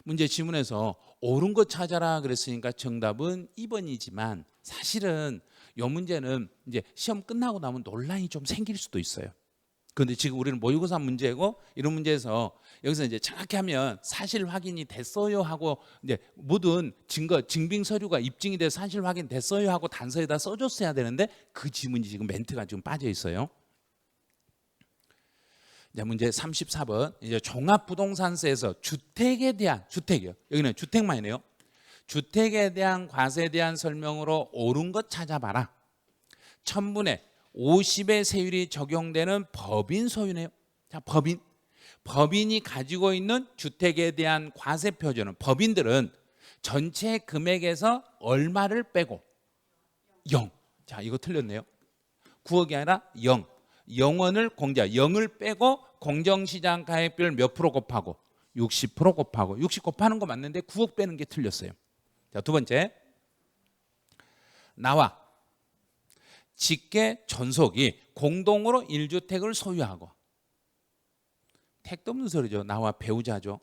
문제 지문에서 옳은 거 찾아라 그랬으니까 정답은 2번이지만 사실은 이 문제는 이제 시험 끝나고 나면 논란이 좀 생길 수도 있어요. 그런데 지금 우리는 모의고사 문제고 이런 문제에서 여기서 이제 정확히 하면 사실 확인이 됐어요 하고 이제 모든 증거, 증빙 서류가 입증이 돼서 사실 확인 됐어요 하고 단서에다 써줬어야 되는데 그 지문이 지금 멘트가 지금 빠져 있어요. 자, 문제 34번. 이제 종합부동산세에서 주택에 대한 주택이요. 여기는 주택만이네요. 주택에 대한 과세에 대한 설명으로 옳은 것 찾아봐라. 1000분의 50의 세율이 적용되는 법인 소유네요. 자, 법인이 가지고 있는 주택에 대한 과세 표준은 법인들은 전체 금액에서 얼마를 빼고 0. 자, 이거 틀렸네요. 9억이 아니라 0. 0원을 0을 빼고 공정시장 가액비율 몇 프로 곱하고 60% 곱하고 60 곱하는 거 맞는데 9억 빼는 게 틀렸어요. 자, 두 번째. 나와 직계 전속이 공동으로 1주택을 소유하고 택도 없는 소리죠. 나와 배우자죠.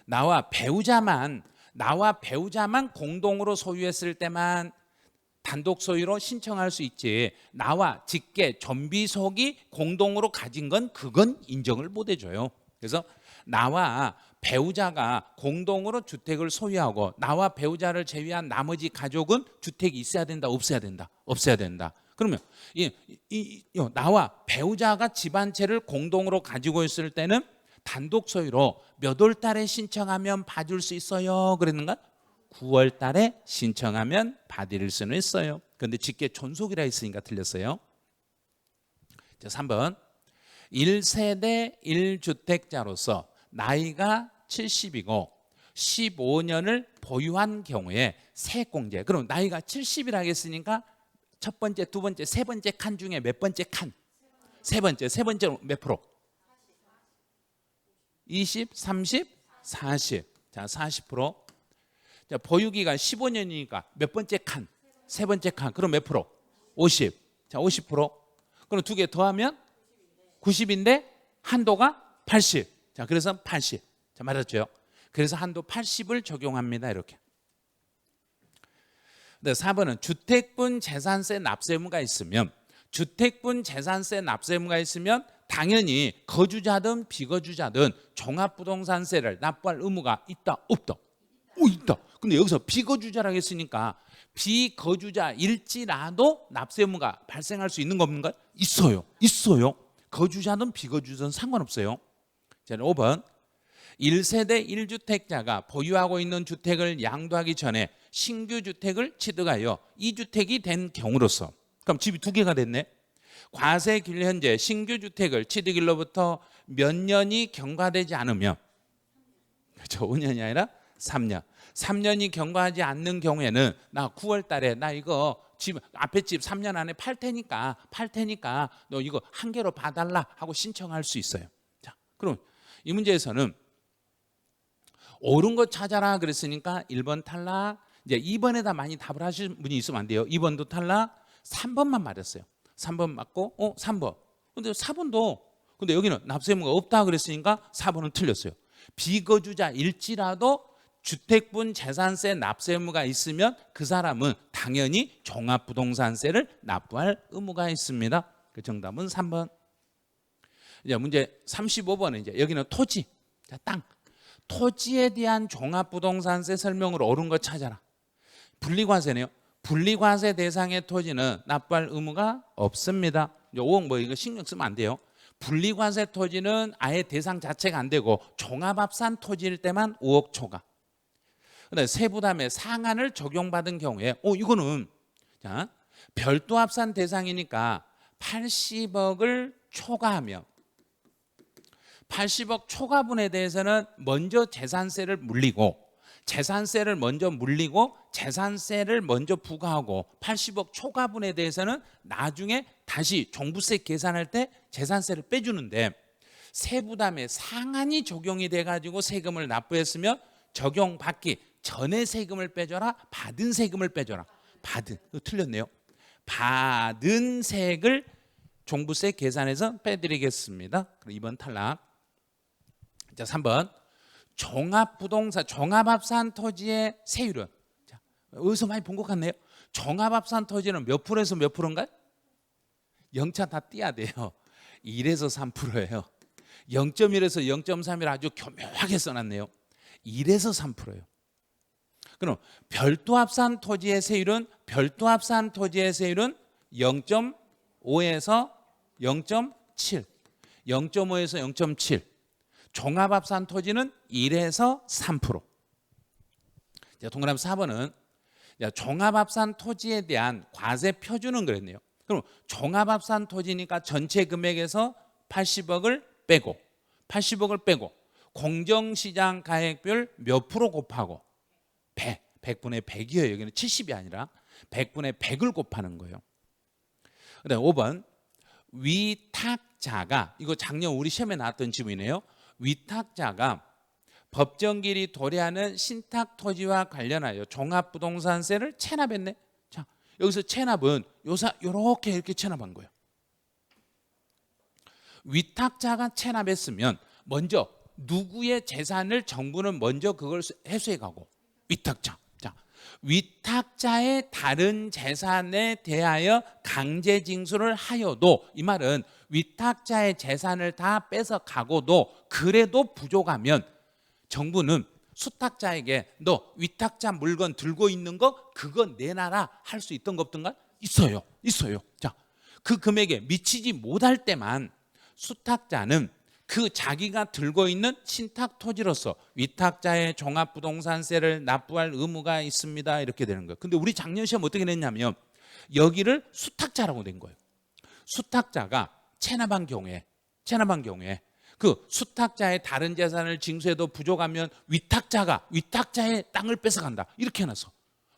나와 배우자만 공동으로 소유했을 때만 단독 소유로 신청할 수 있지. 나와 직계 전비속이 공동으로 가진 건 그건 인정을 못 해줘요. 그래서 나와 배우자가 공동으로 주택을 소유하고 나와 배우자를 제외한 나머지 가족은 주택이 있어야 된다, 없어야 된다? 없어야 된다. 그러면 나와 배우자가 집 한 채를 공동으로 가지고 있을 때는 단독 소유로 몇 월 달에 신청하면 받을 수 있어요? 그랬는가? 9월 달에 신청하면 받을 수는 있어요. 그런데 직계 존속이라 했으니까 틀렸어요. 자, 3번. 1세대 1주택자로서 나이가 70이고 15년을 보유한 경우에 세액공제. 그럼 나이가 70이라 하겠으니까 첫 번째, 두 번째, 세 번째 칸 중에 몇 번째 칸? 세 번째로 몇 프로? 20, 30, 40. 자, 40%. 자, 보유기간 15년이니까 몇 번째 칸? 세 번째 칸. 그럼 몇 프로? 50. 자, 50%. 그럼 두 개 더하면 90인데 한도가 80. 자, 그래서 80. 자, 맞았죠? 그래서 한도 80을 적용합니다. 이렇게. 네, 4번은 주택분 재산세 납세 의무가 있으면 당연히 거주자든 비거주자든 종합부동산세를 납부할 의무가 있다, 없다? 있다. 근데 여기서 비거주자라고 했으니까 비거주자일지라도 납세 의무가 발생할 수 있는 겁니까? 있어요. 거주자든 비거주자든 상관없어요. 자, 5번. 1세대 1주택자가 보유하고 있는 주택을 양도하기 전에 신규 주택을 취득하여 2주택이 된 경우로서, 그럼 집이 두 개가 됐네. 과세길 현재 신규 주택을 취득일로부터 몇 년이 경과되지 않으면, 그렇죠, 5년이 아니라 3년. 3년이 경과하지 않는 경우에는 나 9월 달에 나 이거 집 앞에 집 3년 안에 팔 테니까 너 이거 한 개로 봐달라 하고 신청할 수 있어요. 자, 그럼 이 문제에서는 옳은 거 찾아라 그랬으니까 1번 탈락. 이제 2번에다 많이 답을 하실 분이 있으면 안 돼요. 2번도 탈락. 3번만 맞았어요. 3번 맞고 3번. 근데 4번도 근데 여기는 납세 의무가 없다 그랬으니까 4번은 틀렸어요. 비거주자일지라도 주택분 재산세 납세 의무가 있으면 그 사람은 당연히 종합부동산세를 납부할 의무가 있습니다. 그 정답은 3번. 이제 문제 35번은 이제 여기는 토지, 자, 땅. 토지에 대한 종합부동산세 설명으로 옳은 거 찾아라. 분리과세네요. 분리과세 대상의 토지는 납부할 의무가 없습니다. 5억 뭐 이거 신경 쓰면 안 돼요. 분리과세 토지는 아예 대상 자체가 안 되고 종합합산 토지일 때만 5억 초과. 그다음에 세부담의 상한을 적용받은 경우에 이거는 자, 별도 합산 대상이니까 80억을 초과하면 80억 초과분에 대해서는 먼저 재산세를 물리고 재산세를 먼저 부과하고 80억 초과분에 대해서는 나중에 다시 종부세 계산할 때 재산세를 빼주는데 세부담의 상한이 적용이 돼가지고 세금을 납부했으면 적용받기 전에 세금을 빼줘라, 받은 세금을 빼줘라. 받은, 이거 틀렸네요. 받은 세액을 종부세 계산해서 빼드리겠습니다. 그럼 2번 탈락. 자, 3번 종합부동산, 종합합산 토지의 세율은, 자, 어디서 많이 본 것 같네요. 종합합산 토지는 몇 프로에서 몇 프로인가요? 영차 다 띄어야 돼요. 1에서 3%예요. 0.1에서 0.3을 아주 교묘하게 써놨네요. 1에서 3%예요. 그럼 별도합산 토지의 세율은 0.5에서 0.7, 0.5에서 0.7. 종합합산 토지는 1에서 3%. 자, 동그라미 4번은 종합합산 토지에 대한 과세 표준은 그랬네요. 그럼 종합합산 토지니까 전체 금액에서 80억을 빼고, 80억을 빼고 공정시장 가액별 몇 프로 곱하고 100, 100분의 100이에요. 여기는 70이 아니라 100분의 100을 곱하는 거예요. 그다음 5번 위탁자가, 이거 작년 우리 시험에 나왔던 지문이네요. 위탁자가 법정기일이 도래하는 신탁토지와 관련하여 종합부동산세를 체납했네. 자, 여기서 체납은 이렇게 체납한 거예요. 위탁자가 체납했으면 먼저 누구의 재산을 정부는 먼저 그걸 회수해 가고, 위탁자. 자, 위탁자의 다른 재산에 대하여 강제 징수를 하여도, 이 말은 위탁자의 재산을 다 뺏어 가고도 그래도 부족하면 정부는 수탁자에게 너 위탁자 물건 들고 있는 거 그거 내놔라 할 수 있던 거 없던가? 있어요. 자, 그 금액에 미치지 못할 때만 수탁자는 그 자기가 들고 있는 신탁 토지로서 위탁자의 종합부동산세를 납부할 의무가 있습니다. 이렇게 되는 거예요. 근데 우리 작년 시험 어떻게 냈냐면 여기를 수탁자라고 된 거예요. 수탁자가 체납한 경우에 그 수탁자의 다른 재산을 징수해도 부족하면 위탁자의 땅을 뺏어간다. 이렇게 해놔서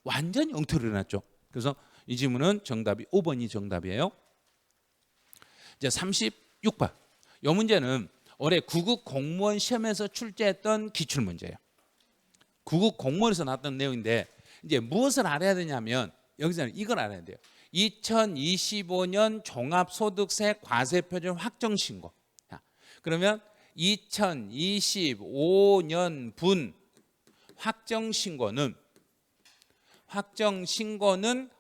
완전히 엉터리를 해놨죠. 그래서 이 질문은 정답이 5번이 정답이에요. 이제 36번. 이 문제는 올해 구급 공무원 시험에서 출제했던 기출문제예요. 구급 공무원에서 나왔던 내용인데 이제 무엇을 알아야 되냐면 여기서는 이걸 알아야 돼요. 2025년 종합소득세 과세표준 확정신고. 그러면 2025년 분 확정신고는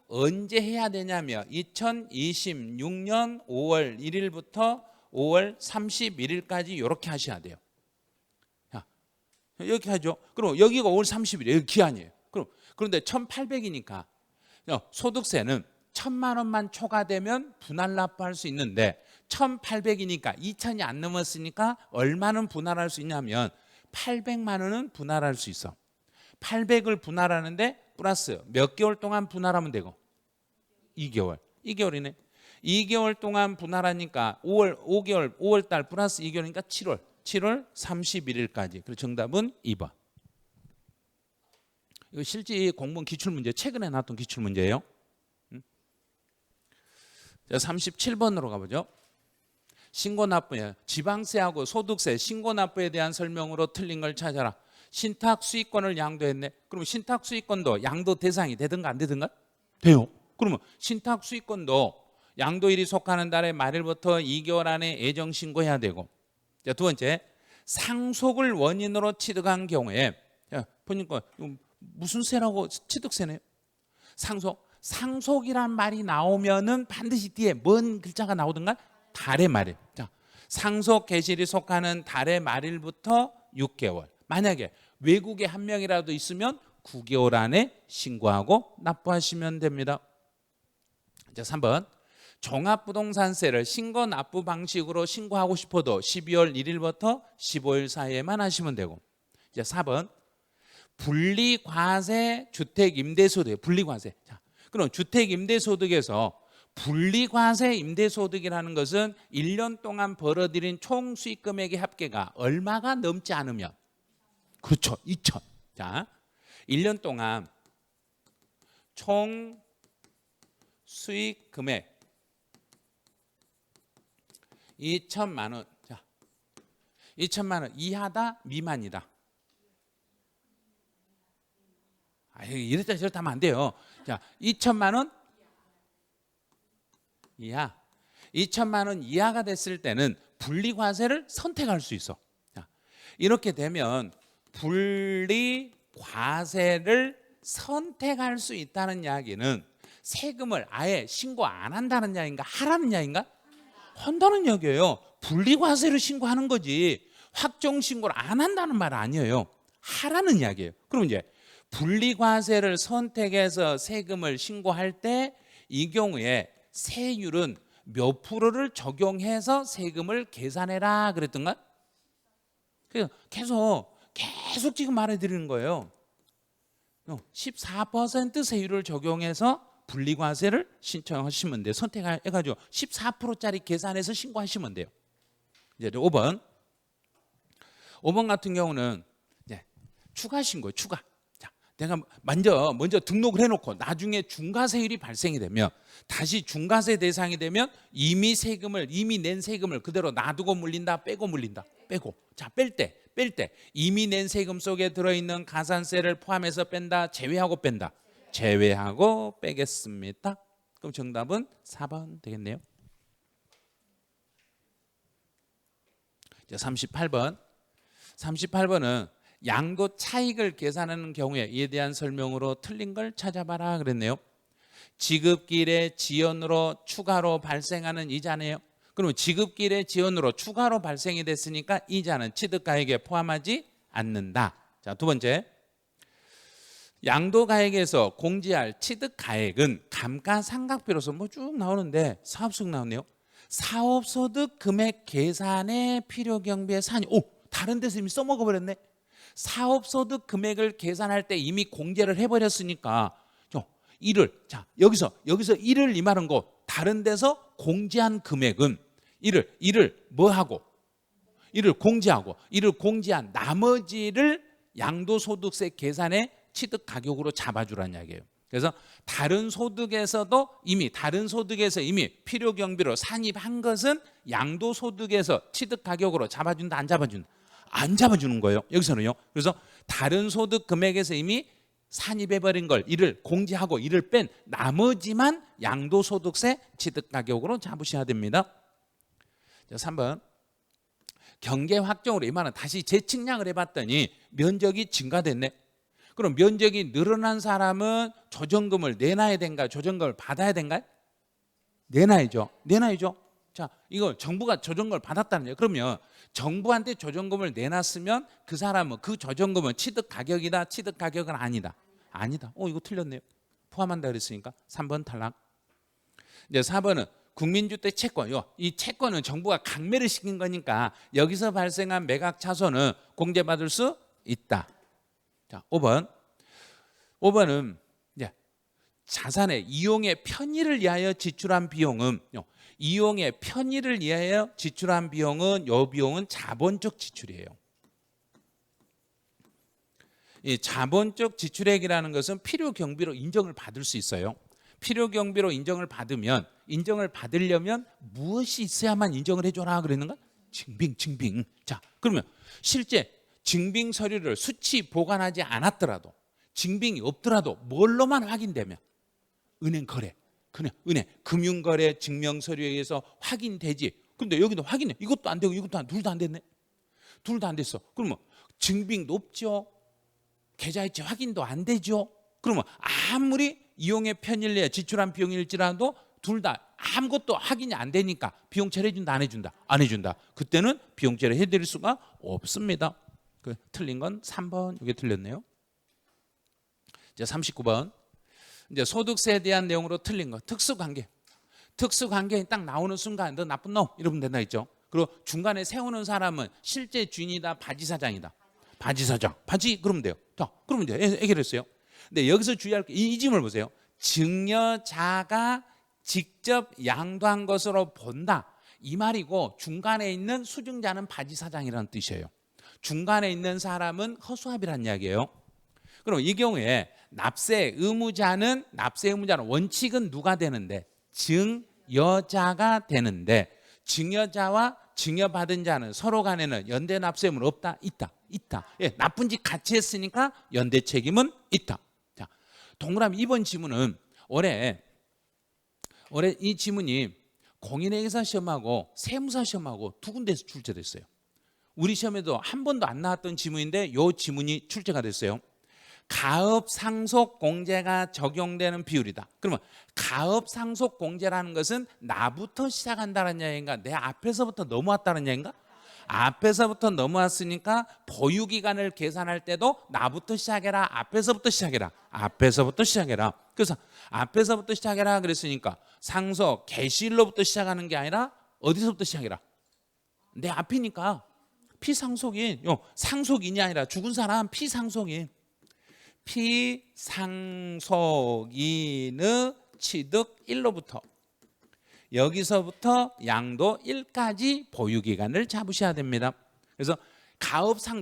언제 해야 되냐면 2026년 5월 1일부터 5월 31일까지 이렇게 하셔야 돼요. 이렇게 하죠. 그럼 여기가 5월 30일이에요. 여기 기한이에요. 그런데 1,800이니까 소득세는 1,000만 원만 초과되면 분할 납부할 수 있는데 1,800이니까 2,000이 안 넘었으니까 얼마는 분할할 수 있냐면 800만 원은 분할할 수 있어. 800을 분할하는데 플러스 몇 개월 동안 분할하면 되고 2개월이네. 2개월 동안 분할하니까 5월 달 플러스 2개월이니까 7월 31일까지. 그래서 정답은 2번. 이거 실제 공무원 기출문제, 최근에 나왔던 기출문제예요. 자, 37번으로 가보죠. 신고납부에 지방세하고 소득세 신고납부에 대한 설명으로 틀린 걸 찾아라. 신탁 수익권을 양도했네. 그러면 신탁 수익권도 양도 대상이 되든가 안 되든가? 돼요. 그러면 신탁 수익권도 양도일이 속하는 달의 말일부터 2개월 안에 예정 신고해야 되고. 자, 두 번째, 상속을 원인으로 취득한 경우에, 자, 보니까 무슨 세라고? 취득세네요. 상속이란 말이 나오면은 반드시 뒤에 뭔 글자가 나오든가? 달의 말일. 자, 상속 개시일이 속하는 달의 말일부터 6개월. 만약에 외국에 한 명이라도 있으면 9개월 안에 신고하고 납부하시면 됩니다. 자, 3번. 종합부동산세를 신고 납부 방식으로 신고하고 싶어도 12월 1일부터 15일 사이에만 하시면 되고. 이제 4번. 분리과세 주택임대소득. 분리과세. 자, 그럼 주택임대소득에서 분리과세 임대소득이라는 것은 1년 동안 벌어들인 총 수익 금액의 합계가 얼마가 넘지 않으면, 그렇죠, 2천. 자, 1년 동안 총 수익 금액 2천만 원. 자, 2천만 원 이하다, 미만이다? 이랬다 저랬다 하면 안 돼요. 자, 2천만 원 이하. 2천만 원 이하가 됐을 때는 분리과세를 선택할 수 있어. 자, 이렇게 되면 분리과세를 선택할 수 있다는 이야기는 세금을 아예 신고 안 한다는 이야기인가 하라는 이야기인가? 한다는 이야기예요. 분리과세를 신고하는 거지 확정신고를 안 한다는 말 아니에요. 하라는 이야기예요. 그럼 이제 분리과세를 선택해서 세금을 신고할 때 이 경우에 세율은 몇 프로를 적용해서 세금을 계산해라 그랬던가? 계속 지금 말해드리는 거예요. 14% 세율을 적용해서 분리과세를 신청하시면 돼요. 선택해가지고 14%짜리 계산해서 신고하시면 돼요. 이제 5번 같은 경우는 이제 추가 신고예요. 추가. 자, 내가 먼저 등록을 해놓고 나중에 중과세율이 발생이 되면 다시 중과세 대상이 되면 이미 낸 세금을 그대로 놔두고 물린다, 빼고 물린다, 빼고. 자, 뺄 때 이미 낸 세금 속에 들어있는 가산세를 포함해서 뺀다, 제외하고 뺀다. 제외하고 빼겠습니다. 그럼 정답은 4번 되겠네요. 자, 38번은 양도 차익을 계산하는 경우에 이에 대한 설명으로 틀린 걸 찾아봐라 그랬네요. 지급기일의 지연으로 추가로 발생하는 이자네요. 그러면 지급기일의 지연으로 추가로 발생이 됐으니까 이자는 취득가액에 포함하지 않는다. 자, 두 번째, 양도가액에서 공제할 취득가액은 감가상각비로서 쭉 나오는데 사업소득 나오네요. 사업소득 금액 계산에 필요경비의 산이 다른 데서 이미 써먹어버렸네. 사업소득 금액을 계산할 때 이미 공제를 해버렸으니까 여기서 이를 이 말은 거 다른 데서 공제한 금액은 이를 공제한 나머지를 양도소득세 계산의 취득가격으로 잡아주라는 이야기예요. 그래서 다른 소득에서 이미 필요경비로 산입한 것은 양도소득에서 취득가격으로 잡아준다, 안 잡아준다? 안 잡아주는 거예요. 여기서는요. 그래서 다른 소득 금액에서 이미 산입해버린 걸 이를 공제하고 이를 뺀 나머지만 양도소득세 취득가격으로 잡으셔야 됩니다. 자, 3번. 경계 확정으로 이 말은 다시 재측량을 해봤더니 면적이 증가됐네. 그럼 면적이 늘어난 사람은 조정금을 내놔야 된가, 조정금을 받아야 된가? 내놔야죠. 자, 이거 정부가 조정금을 받았다는 거예요. 그러면 정부한테 조정금을 내놨으면 그 사람은 그 조정금은 취득가격이다, 취득가격은 아니다. 이거 틀렸네요. 포함한다 그랬으니까 3번 탈락. 이제 4번은 국민주택 채권. 이 채권은 정부가 강매를 시킨 거니까 여기서 발생한 매각 차손은 공제받을 수 있다. 자, 5번은 이제 자산의 이용의 편의를 위하여 지출한 비용은 이 비용은 자본적 지출이에요. 이 자본적 지출액이라는 것은 필요 경비로 인정을 받을 수 있어요. 필요 경비로 인정을 받으려면 무엇이 있어야만 인정을 해줘라 그랬는가? 증빙. 자, 그러면 실제 증빙 서류를 수치 보관하지 않았더라도 증빙이 없더라도 뭘로만 확인되면 은행 거래, 금융거래 증명 서류에 의해서 확인되지. 근데 여기도 확인해. 이것도 안 되고 둘도 안 됐네. 둘도 안 됐어. 그러면 증빙도 없죠. 계좌이체 확인도 안 되죠. 그러면 아무리 이용의 편의를 위해 지출한 비용일지라도 둘 다 아무것도 확인이 안 되니까 비용 처리해준다, 안 해준다? 안 해준다. 그때는 비용 처리 해드릴 수가 없습니다. 틀린 건 3번. 이게 틀렸네요. 이제 39번. 이제 소득세에 대한 내용으로 틀린 거. 특수관계 딱 나오는 순간 너 나쁜 놈 이러면 된다 했죠. 그리고 중간에 세우는 사람은 실제 주인이다, 바지사장이다. 바지사장. 그러면 돼요. 자, 그러면 이제 해결했어요. 근데 여기서 주의할 게 이 질문을 보세요. 증여자가 직접 양도한 것으로 본다. 이 말이고 중간에 있는 수증자는 바지사장이라는 뜻이에요. 중간에 있는 사람은 허수아비라는 이야기예요. 그럼 이 경우에 납세 의무자는 원칙은 누가 되는데? 증여자가 되는데 증여자와 증여받은 자는 서로 간에는 연대 납세 의무는 없다? 있다. 예, 나쁜 짓 같이 했으니까 연대 책임은 있다. 자, 동그라미 2번 지문은 올해 이 지문이 공인회계사 시험하고 세무사 시험하고 두 군데에서 출제됐어요. 우리 시험에도 한 번도 안 나왔던 지문인데 이 지문이 출제가 됐어요. 가업 상속 공제가 적용되는 비율이다. 그러면 가업 상속 공제라는 것은 나부터 시작한다는 이야기인가, 내 앞에서부터 넘어왔다는 이야기인가? 앞에서부터 넘어왔으니까 보유기간을 계산할 때도 나부터 시작해라, 앞에서부터 시작해라, 앞에서부터 시작해라. 그래서 앞에서부터 시작해라 그랬으니까 상속 개시일로부터 시작하는 게 아니라 어디서부터 시작해라? 내 앞이니까 피상속인, 상속인이 아니라 죽은 사람 피상속인. 피상속인의 취득 일로부터, 여기서부터 양도 1까지 보유기간을 잡으셔야 됩니다. 그래서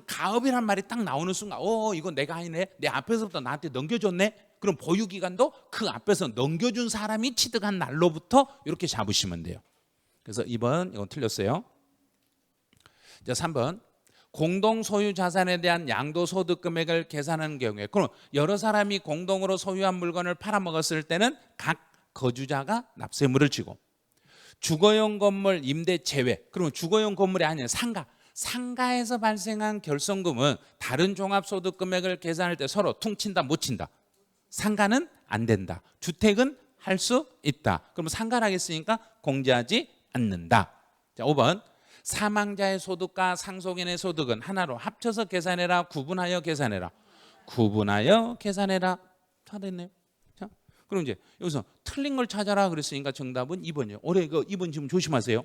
가업이란 말이 딱 나오는 순간 이건 내가 아니네, 내 앞에서부터 나한테 넘겨줬네, 그럼 보유기간도 그 앞에서 넘겨준 사람이 취득한 날로부터 이렇게 잡으시면 돼요. 그래서 2번 이건 틀렸어요. 자, 3번 공동 소유 자산에 대한 양도소득 금액을 계산하는 경우에, 그럼 여러 사람이 공동으로 소유한 물건을 팔아먹었을 때는 각 거주자가 납세물을 지고, 주거용 건물 임대 제외, 그러면 주거용 건물이 아니라 상가에서 발생한 결손금은 다른 종합소득 금액을 계산할 때 서로 퉁친다 못 친다? 상가는 안 된다. 주택은 할 수 있다. 그러면 상가를 하겠으니까 공제하지 않는다. 자, 5번 사망자의 소득과 상속인의 소득은 하나로 합쳐서 계산해라, 구분하여 계산해라? 구분하여 계산해라. 다 됐네요. 자, 그럼 이제 여기서 틀린 걸 찾아라 그랬으니까 정답은 2번이에요. 올해 그 2번 지문 조심하세요.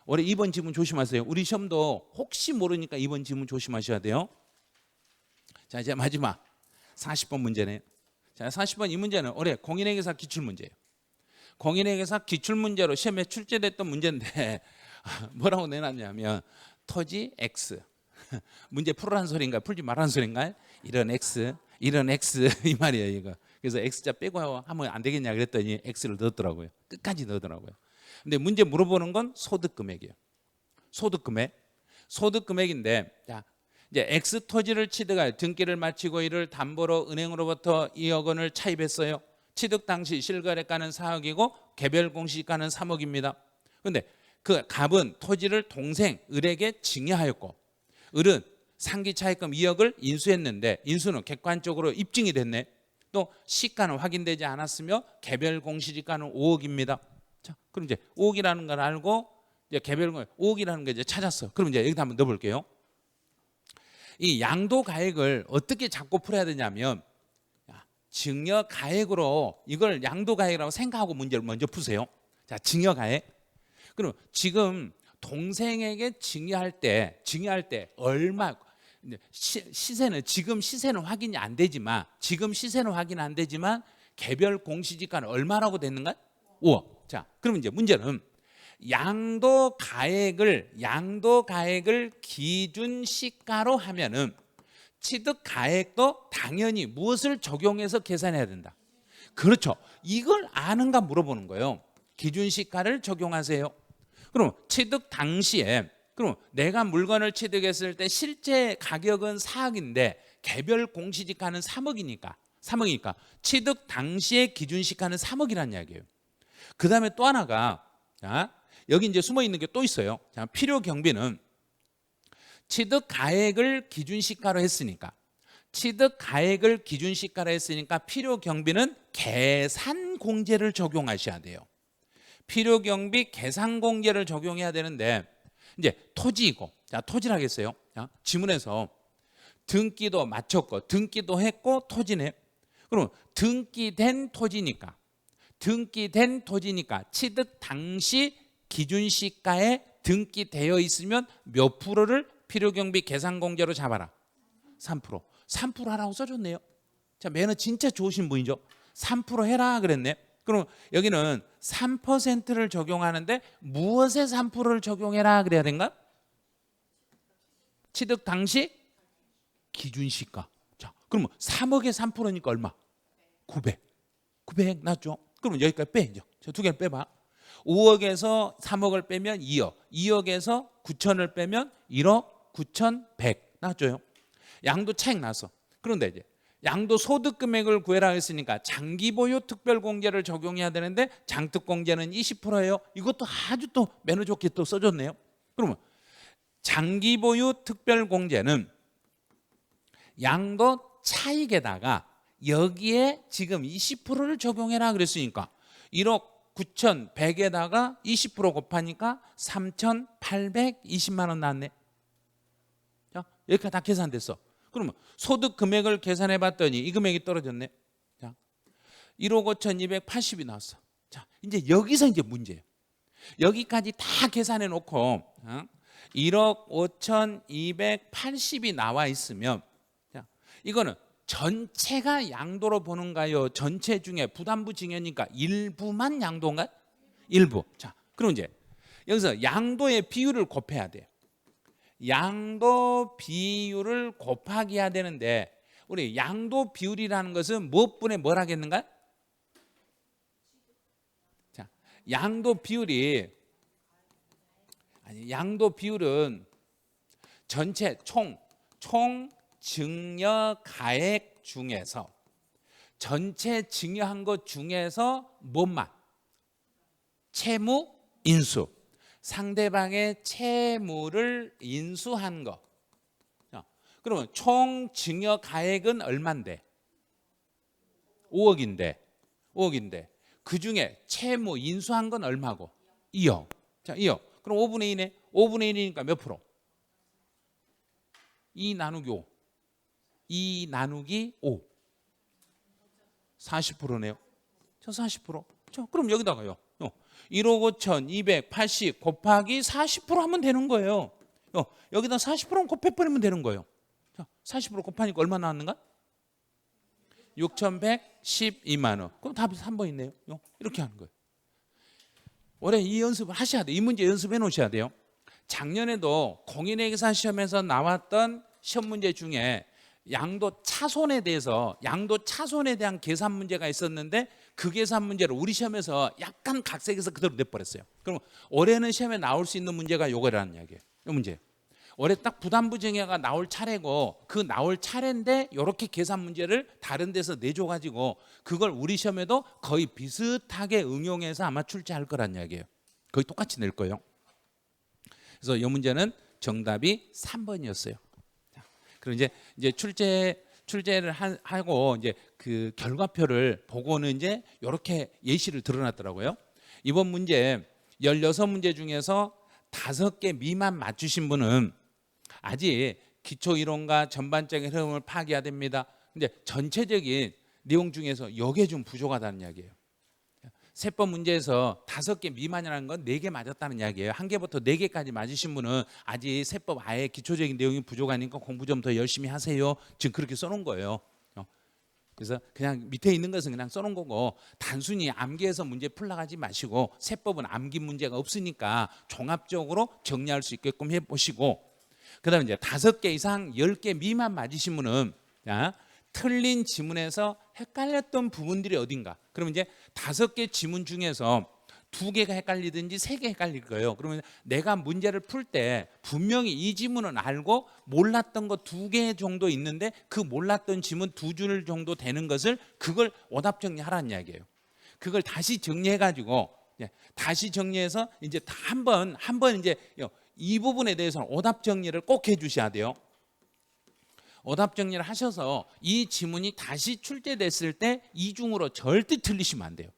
올해 2번 지문 조심하세요. 우리 시험도 혹시 모르니까 2번 지문 조심하셔야 돼요. 자, 이제 마지막 40번 문제네요. 자, 40번 이 문제는 올해 공인회계사 기출문제예요. 공인회계사 기출문제로 시험에 출제됐던 문제인데 뭐라고 내놨냐면 토지 X 문제 풀으라는 소리인가 풀지 말라는 소리인가, 이런 X 이 말이에요 이거. 그래서 X자 빼고 하면 안 되겠냐 그랬더니 X를 넣었더라고요. 끝까지 넣었더라고요. 근데 문제 물어보는 건 소득금액이에요. 소득금액인데, 자, 이제 X 토지를 취득할 등기를 마치고 이를 담보로 은행으로부터 2억 원을 차입했어요. 취득 당시 실거래가는 4억이고 개별 공시가는 3억입니다. 그런데 그 갑은 토지를 동생 을에게 증여하였고, 을은 상기 차입금 2억을 인수했는데 인수는 객관적으로 입증이 됐네. 또 시가는 확인되지 않았으며 개별 공시지가는 5억입니다. 자, 그럼 이제 5억이라는 걸 알고 이제 개별 5억이라는 걸 이제 찾았어. 그럼 이제 여기다 한번 넣어볼게요. 이 양도 가액을 어떻게 잡고 풀어야 되냐면, 증여 가액으로 이걸 양도 가액이라고 생각하고 문제를 먼저 푸세요. 자, 증여 가액. 그럼 지금 동생에게 증여할 때 얼마, 시세는 지금 시세는 확인이 안 되지만 개별 공시지가는 얼마라고 됐는가? 5억. 자, 그럼 이제 문제는 양도 가액을 기준 시가로 하면은 취득 가액도 당연히 무엇을 적용해서 계산해야 된다. 그렇죠. 이걸 아는가 물어보는 거예요. 기준 시가를 적용하세요. 그럼 취득 당시에, 그럼 내가 물건을 취득했을 때 실제 가격은 4억인데 개별 공시지가는 3억이니까 취득 당시의 기준 시가는 3억이라는 이야기예요. 그 다음에 또 하나가, 자, 여기 이제 숨어 있는 게 또 있어요. 자, 필요 경비는 취득 가액을 기준 시가로 했으니까 필요 경비는 계산 공제를 적용하셔야 돼요. 필요 경비 계산 공제를 적용해야 되는데, 이제 토지이고, 자, 토지를 하겠어요. 자, 지문에서 등기도 마쳤고 등기도 했고 토지네. 그럼 등기된 토지니까 취득 당시 기준 시가에 등기되어 있으면 몇 프로를 필요경비 계산공제로 잡아라? 3%. 3% 하라고 써줬네요. 자, 매너 진짜 좋으신 분이죠. 3% 해라 그랬네. 그럼 여기는 3%를 적용하는데 무엇에 3%를 적용해라 그래야 된가? 취득 당시 기준시가. 자, 그러면 3억에 3%니까 얼마? 900 맞죠? 그럼 여기까지 빼죠. 저 두 개를 빼봐. 5억에서 3억을 빼면 2억, 2억에서 9천을 빼면 1억 9,100 나왔죠. 양도 차익 났어. 그런데 이제 양도 소득 금액을 구해라 했으니까 장기 보유 특별 공제를 적용해야 되는데 장특 공제는 20%예요. 이것도 아주 또 매너 좋게 또 써줬네요. 그러면 장기 보유 특별 공제는 양도 차익에다가 여기에 지금 20%를 적용해라 그랬으니까 1억 9,100에다가 20% 곱하니까 3,820만 원 나왔네. 자, 여기까지 다 계산됐어. 그러면 소득 금액을 계산해 봤더니 이 금액이 떨어졌네. 자, 1억 5,280이 나왔어. 자, 이제 여기서 이제 문제예요. 여기까지 다 계산해 놓고 1억 5,280이 나와 있으면, 자, 이거는 전체가 양도로 보는가요? 전체 중에 부담부 증여니까 일부만 양도인가요? 일부. 자, 그럼 이제 여기서 양도의 비율을 곱해야 돼요. 양도 비율을 곱하기 해야 되는데 우리 양도 비율이라는 것은 무엇분의 뭘 하겠는가? 자, 양도 비율은 전체 총 증여 가액 중에서 전체 증여한 것 중에서 뭐만? 채무 인수. 상대방의 채무를 인수한 거. 그러면 총 증여 가액은 얼마인데? 5억인데 그 중에 채무 인수한 건 얼마고? 2억. 자, 2억. 그럼 5분의 1이네. 5분의 1이니까 몇 프로? 2 나누기 5. 2 나누기 5. 40%네요. 저 40%. 자, 그럼 여기다가요. 1억 5,280 곱하기 40% 하면 되는 거예요. 여기다 40% 곱해버리면 되는 거예요. 자, 40% 곱하니까 얼마 나왔는가? 6,112만 원. 그럼 답이 3번 있네요. 이렇게 하는 거예요. 올해 이 연습을 하셔야 돼요. 이 문제 연습해 놓으셔야 돼요. 작년에도 공인회계사 시험에서 나왔던 시험 문제 중에 양도 차손에 대한 계산 문제가 있었는데 그 계산 문제를 우리 시험에서 약간 각색해서 그대로 내버렸어요. 그럼 올해는 시험에 나올 수 있는 문제가 요거라는 이야기예요. 이 문제. 올해 딱 부담부 증여가 나올 차례고 그 나올 차례인데 이렇게 계산 문제를 다른 데서 내줘가지고 그걸 우리 시험에도 거의 비슷하게 응용해서 아마 출제할 거란 이야기예요. 거의 똑같이 낼 거예요. 그래서 이 문제는 정답이 3번이었어요. 그리고 이제 출제를 하고 이제 그 결과표를 보고는 이제 이렇게 예시를 드러났더라고요. 이번 문제 16문제 중에서 5개 미만 맞추신 분은 아직 기초 이론과 전반적인 흐름을 파악해야 됩니다. 근데 전체적인 내용 중에서 이게 좀 부족하다는 이야기예요. 세법 문제에서 5개 미만이라는 건 4개 맞았다는 이야기예요. 1개부터 4개까지 맞으신 분은 아직 세법 아예 기초적인 내용이 부족하니까 공부 좀 더 열심히 하세요. 지금 그렇게 써놓은 거예요. 그래서 그냥 밑에 있는 것은 그냥 써놓은 거고 단순히 암기해서 문제 풀러가지 마시고 세법은 암기 문제가 없으니까 종합적으로 정리할 수 있게끔 해보시고, 그 다음에 이제 5개 이상 10개 미만 맞으신 분은 틀린 지문에서 헷갈렸던 부분들이 어딘가. 그러면 이제 5개 지문 중에서 2개가 헷갈리든지 3개 헷갈릴 거예요. 그러면 내가 문제를 풀 때 분명히 이 지문은 알고 몰랐던 거 2개 정도 있는데 그 몰랐던 지문 2줄 정도 되는 것을 그걸 오답 정리하라는 이야기예요. 그걸 다시 정리해가지고 다시 정리해서 이제 한 번 이제 이 부분에 대해서는 오답 정리를 꼭 해주셔야 돼요. 오답 정리를 하셔서 이 지문이 다시 출제됐을 때 이중으로 절대 틀리시면 안 돼요.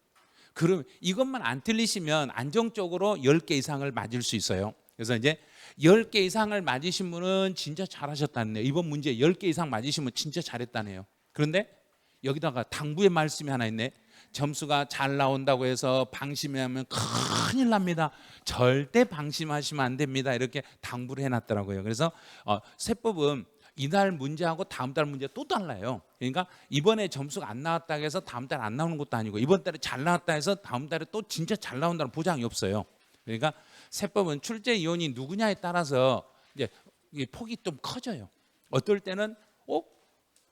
그럼 이것만 안 틀리시면 안정적으로 10개 이상을 맞을 수 있어요. 그래서 이제 10개 이상을 맞으신 분은 진짜 잘하셨다네요. 이번 문제 10개 이상 맞으시면 진짜 잘했다네요. 그런데 여기다가 당부의 말씀이 하나 있네. 점수가 잘 나온다고 해서 방심하면 큰일 납니다. 절대 방심하시면 안 됩니다. 이렇게 당부를 해놨더라고요. 그래서 세법은 이달 문제하고 다음 달 문제 또 달라요. 그러니까 이번에 점수가 안 나왔다 해서 다음 달 안 나오는 것도 아니고 이번 달에 잘 나왔다 해서 다음 달에 또 진짜 잘 나온다는 보장이 없어요. 그러니까 세법은 출제 위원이 누구냐에 따라서 이제 폭이 좀 커져요. 어떨 때는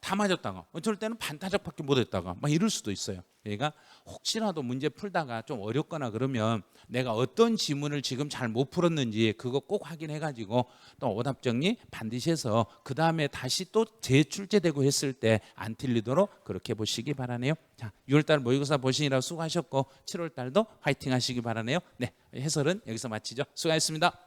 다 맞았다가 어쩔 때는 반타작밖에 못했다가 막 이럴 수도 있어요. 그러니까 혹시라도 문제 풀다가 좀 어렵거나 그러면 내가 어떤 지문을 지금 잘 못 풀었는지 그거 꼭 확인해 가지고 또 오답 정리 반드시 해서 그 다음에 다시 또 재출제되고 했을 때 안 틀리도록 그렇게 보시기 바라네요. 자, 6월달 모의고사 보시느라 수고하셨고 7월달도 화이팅 하시기 바라네요. 네, 해설은 여기서 마치죠. 수고하셨습니다.